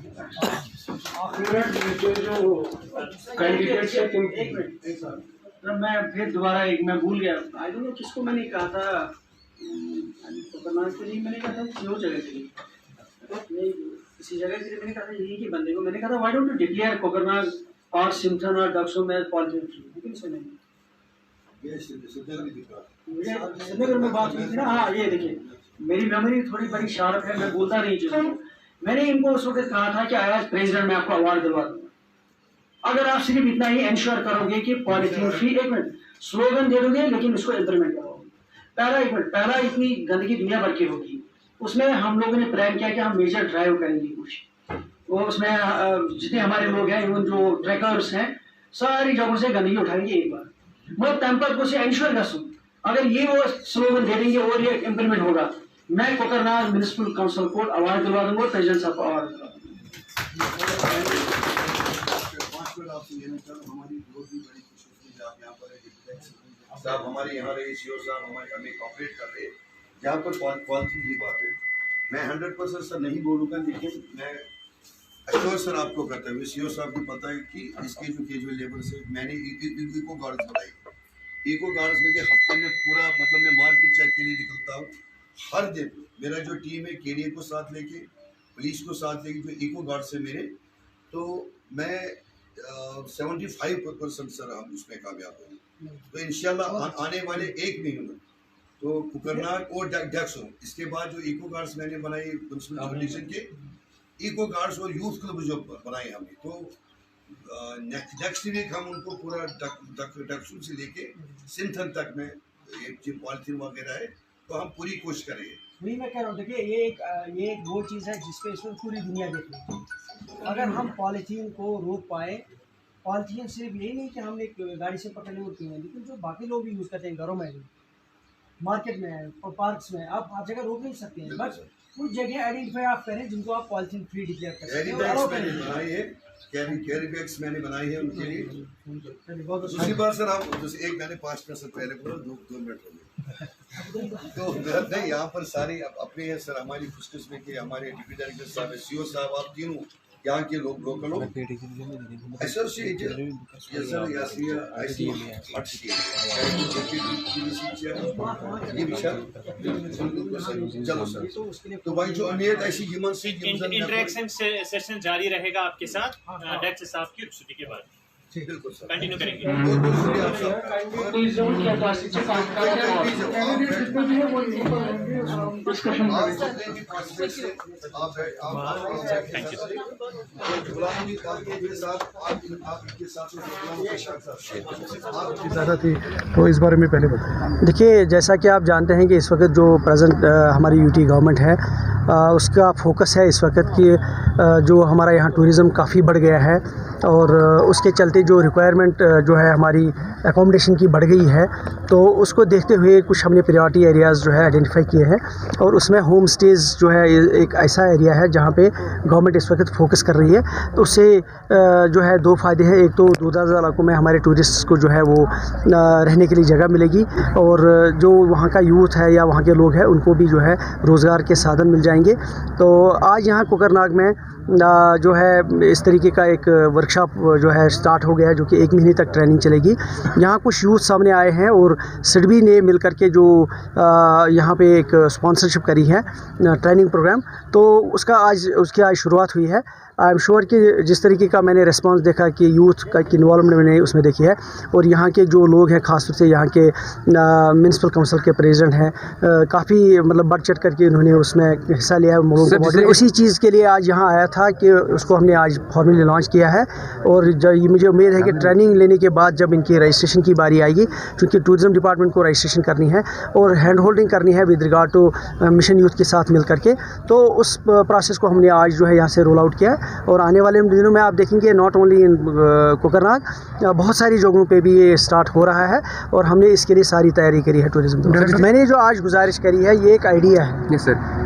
कैंडिडेट से एक मिनट मैं फिर दोबारा मैं भूल गया, आई डोंट नो किसको मैंने कहा था, मैंने कहा था जो जगह के लिए, किसी जगह के लिए मैंने कहा था, यही के बंदे को मैंने कहा था, why don't you declare Kokernag और सिम्पटन और डक्सो में पॉलिथीन फ्री, लेकिन सुने श्रीनगर में बात हुई थी ना। हाँ, ये देखिए मेरी मेमोरी थोड़ी बड़ी शार्प है, मैं बोलता नहीं चीज़ों को। मैंने इनको उस वक्त कहा था कि आज प्रेसिडेंट मैं आपको अवार्ड दिलवा दूंगा अगर आप सिर्फ इतना ही इंश्योर करोगे कि पॉलिथीन फ्री, एक मिनट स्लोगन दे दोगे लेकिन उसको इम्प्लीमेंट करोगे। पहला इतनी गंदगी दुनिया भर की होगी, उसमें हम लोगों ने प्लान किया कि हम मेजर ड्राइव करेंगे कुछ, वो उसमें जितने हमारे लोग हैं, इवन जो ट्रैकर्स हैं, सारी जगहों से गंदगी उठाएंगे एक बार। वो टेम्पर को से इंश्योर कर सूँ अगर ये वो स्लोगन दे देंगे और ये इम्प्लीमेंट होगा, मैं कोकरनाग म्युनिसिपल काउंसिल को अवार्ड दिलवा दूंगा, प्रेसिडेंट साहब को अवार्ड दिलवा दूंगा। साहब हमारे यहाँ रहे CO साहब हमारे हमें कॉपरेट कर रहे, जहाँ पर पॉलिथीन की बात है, मैं 100% सर नहीं बोलूँगा, लेकिन मैं अश्योर सर आपको करते हुए सीओ साहब को पता है कि इसके जो कैजुअल लेबर से मैंने इको गार्ड्स बनाई। इको गार्ड्स में हफ्ते में पूरा मतलब मैं मार्केट चेक के लिए निकलता हूँ हर दिन। मेरा जो टीम है केरियर को साथ लेके, पुलिस को साथ लेके, जो इको गार्ड्स है मेरे, तो मैं 75% सर हम उसमें कामयाब होंगे। तो इंशाल्लाह आने वाले 1 महीने में तो कुकरनाग और डैक्सो, इसके बाद जो इको गार्ड्स मैंने बनाई म्युनिसिपल कॉर्पोरेशन के इको गार्ड्स और यूथ क्लब जो बनाए हमने, तो नेक्स्ट वीक हम उनको पूरा डक्सू से लेके सिंथन तक में जो पॉलिथीन वगैरह है तो हम पूरी कोशिश करेंगे। वही मैं कह रहा हूँ, देखिए ये एक वो चीज़ है जिसपे इसमें पूरी दुनिया देख रही है। अगर हम पॉलीथीन को रोक पाए, पॉलीथीन सिर्फ यही नहीं कि हमने गाड़ी से पकड़ने और पीने, लेकिन जो बाकी लोग भी यूज़ करते हैं घरों में, मार्केट में, पार्क्स में, आप हर जगह रोक नहीं सकते हैं। बस कुछ जगह आइडेंटिफाई आप करें जिनको आप पॉलीथीन फ्री डिक्लेयर कर सकते हैं। कैरी बैग्स मैंने बनाई है उनके लिए। दूसरी बार सर हम एक मैंने 5 मिनट से पहले बोला 2 मिनट हो गए तो नहीं, यहाँ पर सारी अपने हैं सर, हमारी खुशकिस्मत के हमारे डिप्टी डायरेक्टर साहब, सीओ साहब, आप तीनों यहाँ के लोग लोकल हो एसोसिएटेड चलो सर। तो भाई जो उम्मीद ऐसी इंटरेक्शन सेशन जारी रहेगा आपके साथ डायरेक्टर साहब की छुट्टी के बाद। बिल्कुल सर, कंटिन्यू करेंगे। बहुत बहुत शुक्रिया आप सब। ज़्यादा थी तो इस बारे में पहले बताएं। देखिए, जैसा कि आप जानते हैं कि इस वक्त जो प्रेजेंट हमारी यूटी गवर्नमेंट है, उसका फोकस है इस वक्त कि जो हमारा यहाँ टूरिज़म काफ़ी बढ़ गया है और उसके चलते जो रिक्वायरमेंट जो है हमारी एकोमोडेशन की बढ़ गई है, तो उसको देखते हुए कुछ हमने प्रायोरिटी एरियाज़ जो है आइडेंटिफाई किए हैं और उसमें होम स्टेज़ जो है एक ऐसा एरिया है जहाँ पे गवर्नमेंट इस वक्त फोकस कर रही है। तो उससे जो है 2 फ़ायदे हैं। एक तो दूर-दराज़ इलाकों में हमारे टूरिस्ट को जो है वो रहने के लिए जगह मिलेगी और जो वहाँ का यूथ है या वहाँ के लोग हैं उनको भी जो है रोज़गार के साधन मिल जाएंगे। तो आज यहाँ कोकरनाग में जो है इस तरीके का एक वर्कशॉप जो है स्टार्ट हो गया है, जो कि 1 महीने तक ट्रेनिंग चलेगी। यहाँ कुछ यूथ सामने आए हैं और सिडबी ने मिल कर के जो यहाँ पे एक स्पॉन्सरशिप करी है ट्रेनिंग प्रोग्राम, तो उसकी आज शुरुआत हुई है। आई एम श्योर कि जिस तरीके का मैंने रिस्पांस देखा कि यूथ का इन्वॉल्वमेंट मैंने उसमें देखी है और यहाँ के जो लोग हैं, ख़ासतौर से यहाँ के म्यूनसिपल काउंसिल के प्रेसिडेंट हैं, काफ़ी मतलब बढ़ चढ़ करके उन्होंने उसमें हिस्सा लिया है। उसी चीज़ के लिए आज यहाँ आया था कि उसको हमने आज फॉर्मली लॉन्च किया है और मुझे उम्मीद है कि ट्रेनिंग लेने के बाद जब इनकी रजिस्ट्रेशन की बारी आएगी, क्योंकि टूरिज़म डिपार्टमेंट को रजिस्ट्रेशन करनी है और हैंड होल्डिंग करनी है with regard to mission youth के साथ मिल करके, तो उस प्रोसेस को हमने आज जो है यहाँ से रोल आउट किया है। और आने वाले दिनों में आप देखेंगे नॉट ओनली इन कोकरनाग, बहुत सारी जगहों पे भी ये स्टार्ट हो रहा है और हमने इसके लिए सारी तैयारी करी है टूरिज़्म। मैंने जो आज गुजारिश करी है, ये एक आइडिया है।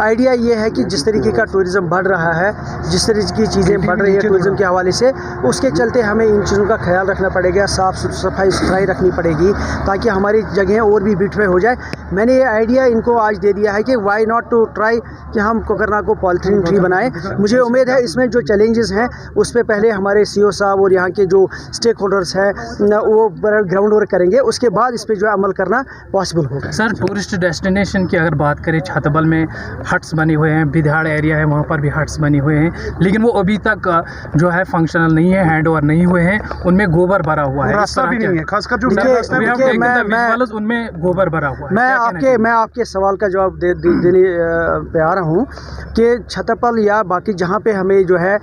आइडिया ये है कि जिस तरीके का टूरिज़्म बढ़ रहा है, जिस तरीके की चीज़ें बढ़ रही है टूरिज़्म के हवाले से, उसके चलते हमें इन चीज़ों का ख्याल रखना पड़ेगा, साफ़ सफाई सुथराई रखनी पड़ेगी ताकि हमारी जगहें और भी ब्यूटीफाई हो जाए। मैंने ये आइडिया इनको आज दे दिया है कि वाई नॉट टू ट्राई कि हम कोकरनाग को पॉलीथीन फ्री बनाएं। मुझे उम्मीद है इसमें जो चैलेंजेस हैं उस पर पहले हमारे सीओ साहब और यहाँ के जो स्टेक होल्डर्स हैं वो ग्राउंड वर्क करेंगे, उसके बाद इस पर जो है अमल करना पॉसिबल होगा। सर, टूरिस्ट डेस्टिनेशन की अगर बात करें, छतबल में हट्स बने हुए हैं, बिधाड़ एरिया है वहाँ पर भी हट्स बने हुए हैं, लेकिन वो अभी तक जो है फंक्शनल नहीं है, हैंड ओवर नहीं हुए हैं, उनमें गोबर भरा हुआ है, रास्ता भी नहीं है, खासकर जो उनमें गोबर भरा हुआ है। मैं आपके सवाल का जवाब देने पे आ रहा हूँ कि छतपल या बाकी जहाँ पे हमें जो है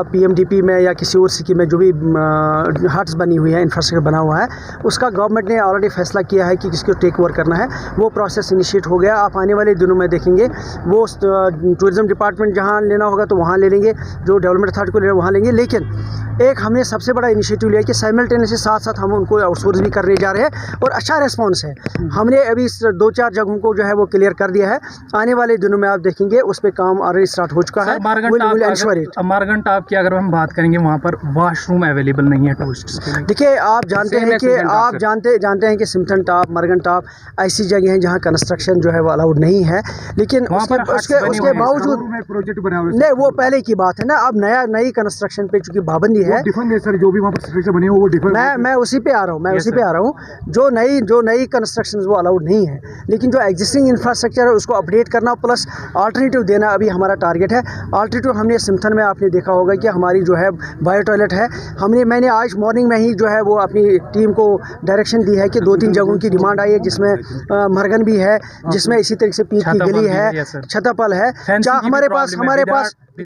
PMDP में या किसी और सिटी में जो भी हट्स बनी हुई है, इंफ्रास्ट्रक्चर बना हुआ है, उसका गवर्नमेंट ने ऑलरेडी फैसला किया है कि किसको टेक ओवर करना है। वो प्रोसेस इनिशिएट हो गया। आप आने वाले दिनों में देखेंगे वो टूरिज़्म डिपार्टमेंट जहाँ लेना होगा तो वहाँ ले लेंगे, जो डेवलपमेंट अथॉरिटी को लेना वहाँ लेंगे। लेकिन एक हमने सबसे बड़ा इनिशिएटिव लिया कि साइमल्टेनियसली साथ साथ हम उनको आउटसोर्स भी करने जा रहे हैं और अच्छा रिस्पॉन्स है। हमने अभी 2-4 जगहों को जो है वो क्लियर कर दिया है। आने वाले दिनों में आप देखेंगे उस पर काम ऑलरेडी स्टार्ट हो चुका है। मारगन टाप की अगर हम बात करेंगे, वहाँ पर वॉशरूम अवेलेबल नहीं है टूरिस्ट के लिए। देखिए, आप जानते हैं कि सिम्पटन टॉप, मरगन टॉप ऐसी जगह हैं जहाँ कंस्ट्रक्शन जो है वो अलाउड नहीं है, लेकिन उसके बावजूद प्रोजेक्ट बना हुआ है। नहीं, वो पहले की बात है ना। अब नई कंस्ट्रक्शन पे चूंकि पाबंदी है, सर जो भी वहाँ पर स्ट्रक्चर बने हो वो डिफरेंट। मैं उसी पे आ रहा हूँ। जो नई कंस्ट्रक्शन वो अलाउड नहीं है, लेकिन जो एग्जिस्टिंग इंफ्रास्ट्रक्चर है उसको अपडेट करना प्लस अल्टरनेटिव देना अभी हमारा टारगेट है। अल्टरनेटिव हमने सिम्पटन में आपने देखा होगा कि हमारी जो है बायो टॉयलेट है। मैंने आज मॉर्निंग में ही जो है वो अपनी टीम को डायरेक्शन दी है कि 2-3 जगहों की डिमांड आई है, जिसमें मरगन भी है, जिसमें इसी तरह से पीठ की गली है, छतपल है। हमारे पास